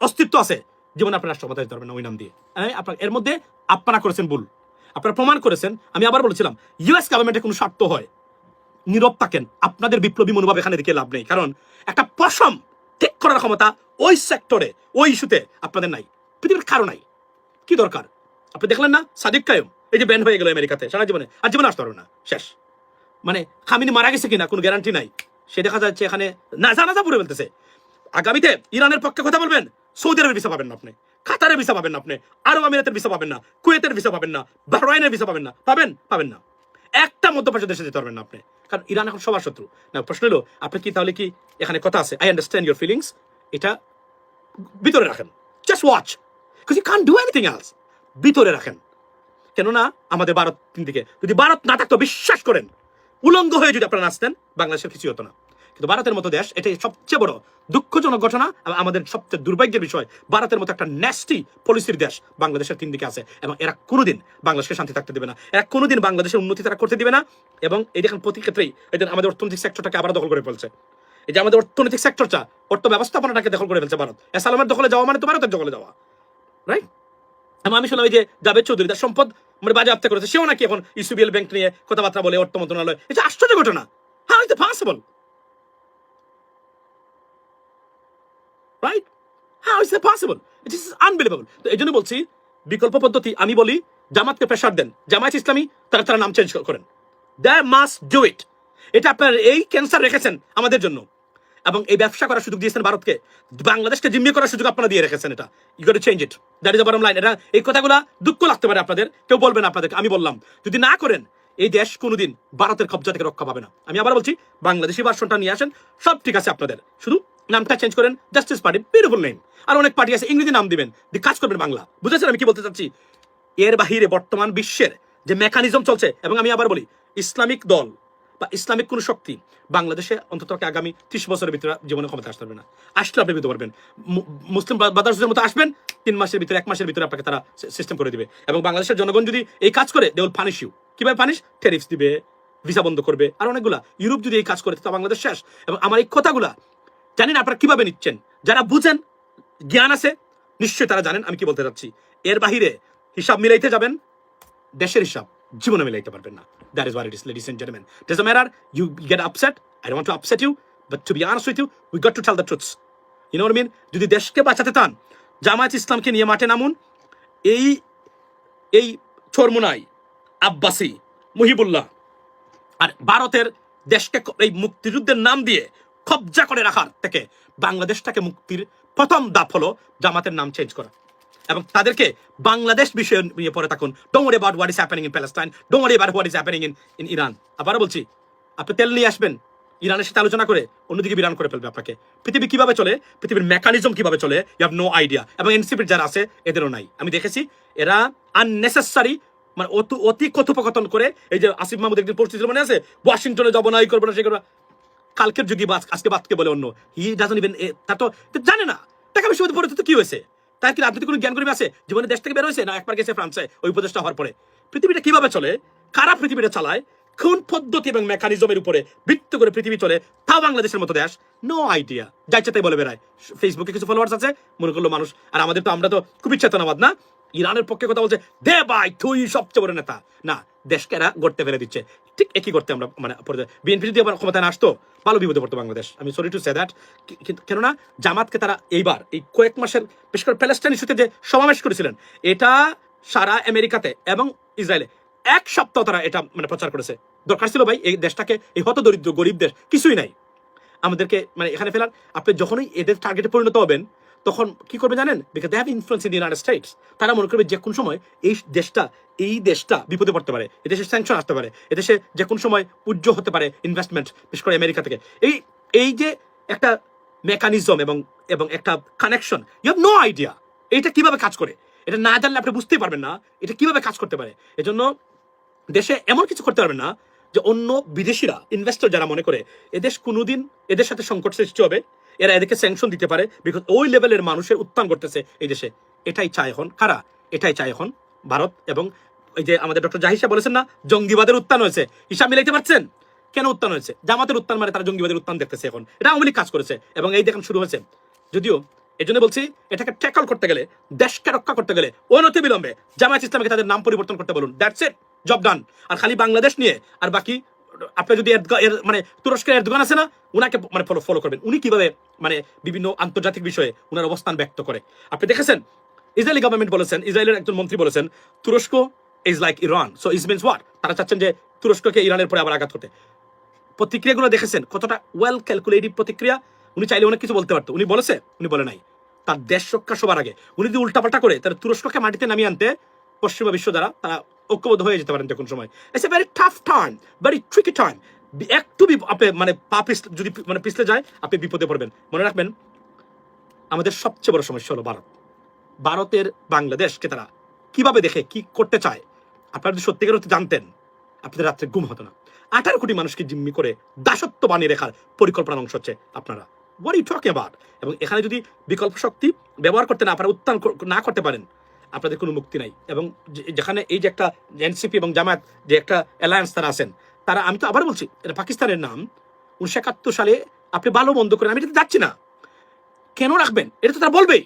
অস্তিত্ব আছে জীবনে আপনার রাষ্ট্র ক্ষমতা দিতে পারবেন না ওই নাম দিয়ে। আপনার এর মধ্যে আপনারা করেছেন ভুল, আপনারা প্রমাণ করেছেন। আমি আবার বলেছিলাম, ইউএস গভর্নমেন্টের কোনো স্বার্থ হয় নীরব থাকেন, আপনাদের বিপ্লবী মনোভাব এখানে দেখে লাভ নেই। কারণ একটা পশম ঠিক করার ক্ষমতা ওই সেক্টরে, ওই ইস্যুতে আপনাদের নাই, পৃথিবীর কারো নাই। কি দরকার? আপনি দেখলেন না সাদিক কায়ুম এই যে ব্যান হয়ে গেল আমেরিকাতে, সারা জীবনে আর জীবনে আসতে পারবে না, শেষ। মানে খামিনি মারা গেছে কিনা কোনো গ্যারান্টি নাই। সে দেখা যাচ্ছে এখানে নাজা পুরে ফেলতেছে। আগামীতে ইরানের পক্ষে কথা বলবেন, সৌদি আরবের ভিসা পাবেন না আপনি, কাতারের ভিসা পাবেন না আপনি, আরব আমিরাতের ভিসা পাবেন না, কুয়েতের ভিসা পাবেন না, বাহরাইনের ভিসা পাবেন না। পাবেন না। একটা মধ্যপ্রাচ্য দেশে যেতে পারবেন না আপনি, কারণ ইরান এখন সবার শত্রু। না, প্রশ্ন হলো আপনি কি তাহলে কি এখানে কথা আছে, আই আন্ডারস্ট্যান্ড ইউর ফিলিংস, এটা ভিতরে রাখেন, just watch, because you can't do anything else. ভিতরে রাখেন। কেননা আমাদের ভারত তিন দিকে, যদি ভারত না থাকতো বিশ্বাস করেন উলঙ্গ হয়ে যদি আপনারা নাচতেন বাংলাদেশের কিছু হতো না। কিন্তু ভারতের মতো দেশ, এটাই সবচেয়ে বড় দুঃখজনক ঘটনা, আমাদের সবচেয়ে দুর্ভাগ্যের বিষয়, ভারতের মতো একটা ন্যাস্টি পলিসির দেশ বাংলাদেশের তিন দিকে আছে, এবং এরা কোনোদিন বাংলাদেশকে শান্তি থাকতে দেবে না, এরা কোনোদিন বাংলাদেশের উন্নতি তারা করতে দিবে না। এবং এই দেখেন প্রতি ক্ষেত্রেই এদের আমাদের অর্থনৈতিক সেক্টরটাকে আবার দখল করে ফেলছে। এই যে আমাদের অর্থনৈতিক সেক্টরটা, অর্থ ব্যবস্থাপনাটাকে দখল করে ফেলছে ভারত। এসালামের দখলে যাওয়া মানে তো ভারতের দখলে যাওয়া, রাইট? আমি শুনলাম এই যে জাভেদ চৌধুরী তার সম্পদ মানে বাজেয়াপ্ত করেছে, সেও নাকি এখন ইসিবিএল ব্যাংক নিয়ে কথাবার্তা বলে অর্থ মন্ত্রণালয়। এটা আশ্চর্য ঘটনা। How is it possible, right? How is it possible? It is unbelievable. তো এই জন্য বলছি বিকল্প পদ্ধতি, আমি বলি জামাতকে প্রেশার দেন, জামায়াত ইসলামী তারা নাম চেঞ্জ করেন। They must do it. এটা আপনার এই ক্যান্সার রেখেছেন আমাদের জন্য, এবং এই ব্যবসা করার সুযোগ দিয়েছেন ভারতকে, বাংলাদেশকে জিম্মি করার সুযোগ আপনারা দিয়ে রেখেছেন। এটা you got to change it, that is the bottom line. এটা এই কথাগুলো দুঃখ লাগতে পারে আপনাদের, কেউ বলবেন আপনাদেরকে, আমি বললাম যদি না করেন এই দেশ কোনোদিন ভারতের কবজা থেকে রক্ষা পাবে না। আমি আবার বলছি বাংলাদেশি ভার্সনটা নিয়ে আসেন, সব ঠিক আছে আপনাদের, শুধু নামটা চেঞ্জ করেন, জাস্টিস পার্টি, বিউটিফুল নেম। আর অনেক পার্টি আছে ইংরেজি নাম দিবেন, কাজ করবেন বাংলা। বুঝেছেন আমি কি বলতে চাচ্ছি? এর বাহিরে বর্তমান বিশ্বের যে মেকানিজম চলছে, এবং আমি আবার বলি ইসলামিক দল বা ইসলামিক কোন শক্তি বাংলাদেশে অন্তত আগামী 30 বছরের ভিতরে জীবনে ক্ষমতা আসতে পারবে না। আসলে আপনি বুঝতে পারবেন মুসলিম ব্রাদার্সদের মতো আসবেন, 3 মাসের ভিতরে 1 মাসের ভিতরে আপনাকে তারা সিস্টেম করে দিবে। এবং বাংলাদেশের জনগণ যদি এই কাজ করে, দে উইল পানিশ ইউ। কিভাবে পানিশ? ট্যারিফস দিবে, ভিসা বন্ধ করবে, আর অনেকগুলা। ইউরোপ যদি এই কাজ করে তো বাংলাদেশ শেষ। এবং আমার এই কথাগুলা জানি না আপনারা কিভাবে নিচ্ছেন, যারা বুঝেন, জ্ঞান আছে, নিশ্চয়ই তারা জানেন আমি কি বলতে চাচ্ছি। এর বাহিরে হিসাব মিলাইতে যাবেন, দেশের হিসাব জীবনে মিলাইতে পারবেন না। That is what it is, ladies and gentlemen. Doesn't matter, you get upset, I don't want to upset you, but to be honest with you, we got to tell the truth. You know what I mean? যদি দেশকে বাঁচাতে চান, জামায়াত ইসলামকে নিয়ে মাঠে নামুন। এই চরমুনাই, আব্বাসী, মুহিবুল্লাহ আর ভারতের দেশকে এই মুক্তিযুদ্ধের নাম দিয়ে কবজা করে রাখার থেকে বাংলাদেশটাকে মুক্তির প্রথম ধাপ হলো জামাতের নাম চেঞ্জ করা, এবং তাদেরকে বাংলাদেশ বিষয়ে নিয়ে পড়ে থাকুন। Don't worry about what is happening in Palestine, don't worry about what is happening in Iran. আবারও বলছি, আপনি তেল নিয়ে আসবেন, ইরানের সাথে আলোচনা করে অন্যদিকে বিরান করে ফেলবে আপনাকে। পৃথিবী কিভাবে চলে, পৃথিবীর মেকানিজম কিভাবে চলে, ইউ হ্যাভ নো আইডিয়া। এবং এনসিপির যারা আছে এদেরও নাই। আমি দেখেছি এরা আননেসেসারি মানে অতি কথোপকথন করে, এই যে আসিফ মাহমুদ একদিন পোস্ট দিয়েছিল মনে আছে, ওয়াশিংটনে যাবো না, এই করবো না, সে করবো। কালকের যুগে আজকে বাদকে বলে অন্য, হি ডাজন্ট ইভেন, তার তো জানে না টাকা বেশি পড়ে তো কি হয়েছে, তার কি রাজনীতি কোনো জ্ঞান কর্মী আছে জীবনে দেশ থেকে বের হয়েছে না একবার গেছে ফ্রান্সে ওই উপদেষ্টা হওয়ার পরে? পৃথিবীটা কিভাবে চলে, কারা পৃথিবীটা চালায়, কোন পদ্ধতি এবং মেকানিজমের উপরে ভিত্তি করে পৃথিবী চলে, তা বাংলাদেশের মতো দেশ নো আইডিয়া, যাইছে তাই বলে বেড়ায়। ফেসবুকে কিছু ফলোয়ার্স আছে মনে করলো মানুষ, আর আমাদের তো আমরা তো খুবই চেতনাবাদ না, ইরানের পক্ষে কথা বলছে, দে ভাই তুই সবচেয়ে বড় নেতা, না দেশকে এরা গড়তে ফেলে দিচ্ছে। ঠিক একই করতে আমরা মানে বিএনপি যদি আবার ক্ষমতায় না আসতো ভালো বিপদে পড়তো বাংলাদেশ। আমি সরি টু সে দ্যাট। কেননা জামাতকে তারা এইবার এই কয়েক মাসের বিশেষ করে প্যালেস্টাইন ইস্যুতে যে সমাবেশ করেছিলেন, এটা সারা আমেরিকাতে এবং ইসরায়েলে 1 সপ্তাহ তারা এটা মানে প্রচার করেছে। দরকার ছিল ভাই এই দেশটাকে, এই হত দরিদ্র গরিব দেশ কিছুই নাই আমাদেরকে মানে এখানে ফেলার। আপনি যখনই এদের টার্গেটে পরিণত হবেন তখন কি করবে জানেন, because they have influence in united states. তারা মনে করবে যে কোন সময় এই দেশটা বিপদে পড়তে পারে, এদেশে স্যাংশন আসতে পারে, এদেশে যে কোন সময় পুজ্য হতে পারে ইনভেস্টমেন্ট বিশেষ করে আমেরিকা থেকে। এই যে একটা মেকানিজম এবং একটা connection, you have no idea এইটা কিভাবে কাজ করে। এটা না জানলে আপনি বুঝতেই পারবেন না এটা কিভাবে কাজ করতে পারে। এজন্য দেশে এমন কিছু করতে পারবেন না যে অন্য বিদেশিরা ইনভেস্টর যারা মনে করে এদেশ কোনোদিন এদের সাথে সংকট সৃষ্টি হবে, এরা এদেরকে স্যাংশন দিতে পারে, বিকজ ওই লেভেলের মানুষের উত্থান করতেছে এই দেশে। এটাই চায় এখন কারা, এটাই চায় এখন ভারত। এবং এই যে আমাদের ডক্টর জাহির সাহেব বলেছেন না জঙ্গিবাদের উত্থান হয়েছে, হিসাব মিলাইতে পারছেন কেন উত্থান হয়েছে? জামাতের উত্থান মানে তারা জঙ্গিবাদের উত্থান দেখতেছে এখন, এটা আওয়ামী লীগ কাজ করেছে এবং এই দেখেন শুরু হয়েছে। যদিও এই জন্য বলছি এটাকে ট্যাকল করতে গেলে, দেশকে রক্ষা করতে গেলে অনতি বিলম্বে জামায়াত ইসলামীকে তাদের নাম পরিবর্তন করতে বলুন, দ্যাটস ইট, জব ডান। আর খালি বাংলাদেশ নিয়ে আর বাকি আপনি যদি মানে তুরস্কের এরদোগান আছে না, উনাকে মানে ফলো করবেন, উনি কিভাবে মানে বিভিন্ন আন্তর্জাতিক বিষয়ে উনার অবস্থান ব্যক্ত করে। আপনি দেখেছেন ইসরায়েলি গভর্নমেন্ট বলেছেন, ইসরায়েলের একজন মন্ত্রী বলেছেন তুরস্ক is like Iran, so it means what, তারা চাচ্ছেন যে তুরস্ককে ইরানের পরে আবার আঘাত করতে। প্রতিক্রিয়াগুলো দেখেছেন কতটা ওয়েল ক্যালকুলেটিভ প্রতিক্রিয়া। উনি চাইলে অনেক কিছু বলতে পারতো, উনি বলেছে, উনি বলে নাই। তার দেশ রক্ষা সবার আগে উনি যদি উল্টাপাল্টা করে তাহলে তুরস্ককে মাটিতে নামিয়ে আনতে পশ্চিমা বিশ্ব দ্বারা তারা ঐক্যবদ্ধ হয়ে যেতে পারেন যে কোন সময়। It's a very tough time, very tricky time. একটু আপনি মানে যদি মানে পিছলে যায় আপনি বিপদে পড়বেন। মনে রাখবেন আমাদের সবচেয়ে বড় সমস্যা হলো ভারতের বাংলাদেশকে তারা কিভাবে দেখে কি করতে চায়। আপনারা যদি সত্যিকার অর্থে জানতেন আপনাদের রাত্রে ঘুম হতো না। 18 কোটি মানুষকে জিম্মি করে দাসত্ব বানিয়ে রেখার পরিকল্পনার অংশ হচ্ছে আপনারা। What you talking about? এবং এখানে যদি বিকল্প শক্তি ব্যবহার করতে না পারে, উত্থান না করতে পারেন, আপনাদের কোনো মুক্তি নাই। এবং যেখানে এই যে একটা এনসিপি এবং জামায়াত যে একটা অ্যালায়েন্স তারা আছেন, তারা, আমি তো আবার বলছি এটা পাকিস্তানের নাম। 1971 সালে আপনি ভালো মন্দ করেন, আমি এটা যাচ্ছি না, কেন রাখবেন এটা তো তারা বলবেই,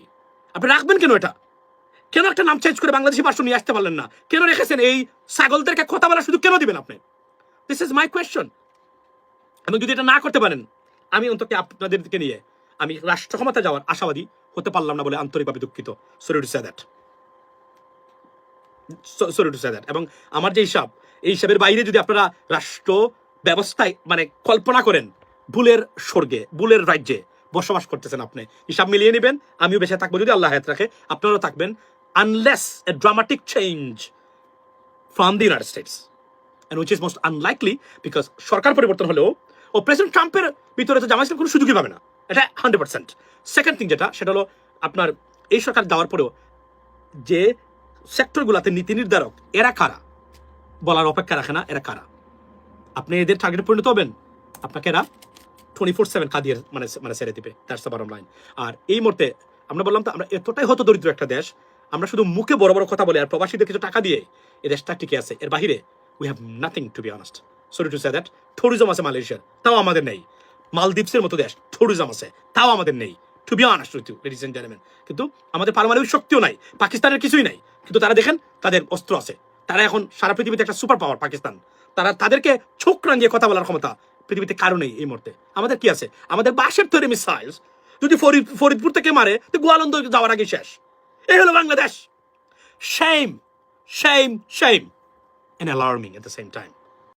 আপনি রাখবেন কেন এটা? কেন একটা নাম চেঞ্জ করে বাংলাদেশি ভাষণ নিয়ে আসতে পারলেন না? কেন রেখেছেন? এই ছাগলদেরকে কথা বলার সুযোগ কেন দিবেন আপনি? This is my question. এবং যদি এটা না করতে পারেন, আমি অন্তত আপনাদেরকে নিয়ে আমি রাষ্ট্র ক্ষমতা যাওয়ার আশাবাদী হতে পারলাম না বলে আন্তরিকভাবে দুঃখিত। Sorry to say that. এবং আমার যে হিসাব, এই হিসাবের বাইরে যদি আপনারা রাষ্ট্র ব্যবস্থায় মানে কল্পনা করেন ভুলের স্বর্গে, ভুলের রাজ্যে বসবাস করতেছেন, আপনি হিসাব মিলিয়ে নেবেন। আমিও বেঁচে থাকবো যদি আল্লাহ হায়াত রাখে, আপনারাও থাকবেন, unless a dramatic change from the united states, and which is most unlikely, because সরকার পরিবর্তন হলেও ও প্রেসিডেন্ট ট্রাম্পের ভিতরে তো জামায়াত ইসলাম কোনো সুযোগই পাবে না, এটা 100%। সেকেন্ড থিং যেটা, সেটা হলো আপনার এই সরকার যাওয়ার পরেও যে সেক্টরগুলোতে নীতি নির্ধারক এরা কারা বলার অপেক্ষা রাখে না। এরা কারা? আপনি এদের টার্গেটে পরিণত হবেন, আপনাকে এরা 24/7 কাঁদিয়ে মানে ছেড়ে দিবে। That's the bottom line. আর এই মুহূর্তে আমরা বললাম তো আমরা এতটাই হত দরিদ্র একটা দেশ, আমরা শুধু মুখে বড় বড় কথা বলে আর প্রবাসীদের কিছু টাকা দিয়ে এই দেশটা টিকে আছে, এর বাহিরে we have nothing to be honest. Sorry to say that. Tourism আছে মালয়েশিয়ার, তাও আমাদের নেই। মালদ্বীপসের মতো দেশ ট্যুরিজম আছে, তাও আমাদের নেই। To be honest with you, ladies and gentlemen. কিন্তু আমাদের পারমাণবিক শক্তিও নাই, পাকিস্তানের কিছুই নাই, কিন্তু তারা দেখেন তাদের অস্ত্র আছে। তারা এখন সারা পৃথিবীতে একটা সুপার পাওয়ার পাকিস্তান। তাদেরকে চোখ রাঙিয়ে কথা বলার ক্ষমতা পৃথিবীতে কারো নেই এই মুহূর্তে। আমাদের কি আছে? আমাদের বাঁশের তৈরি মিসাইলস যদি ফরিদপুর থেকে মারে তো গোয়ালন্দ যাওয়ার আগে শেষ। এই হলো Bangladesh. Shame, shame, shame, and alarming at the same time.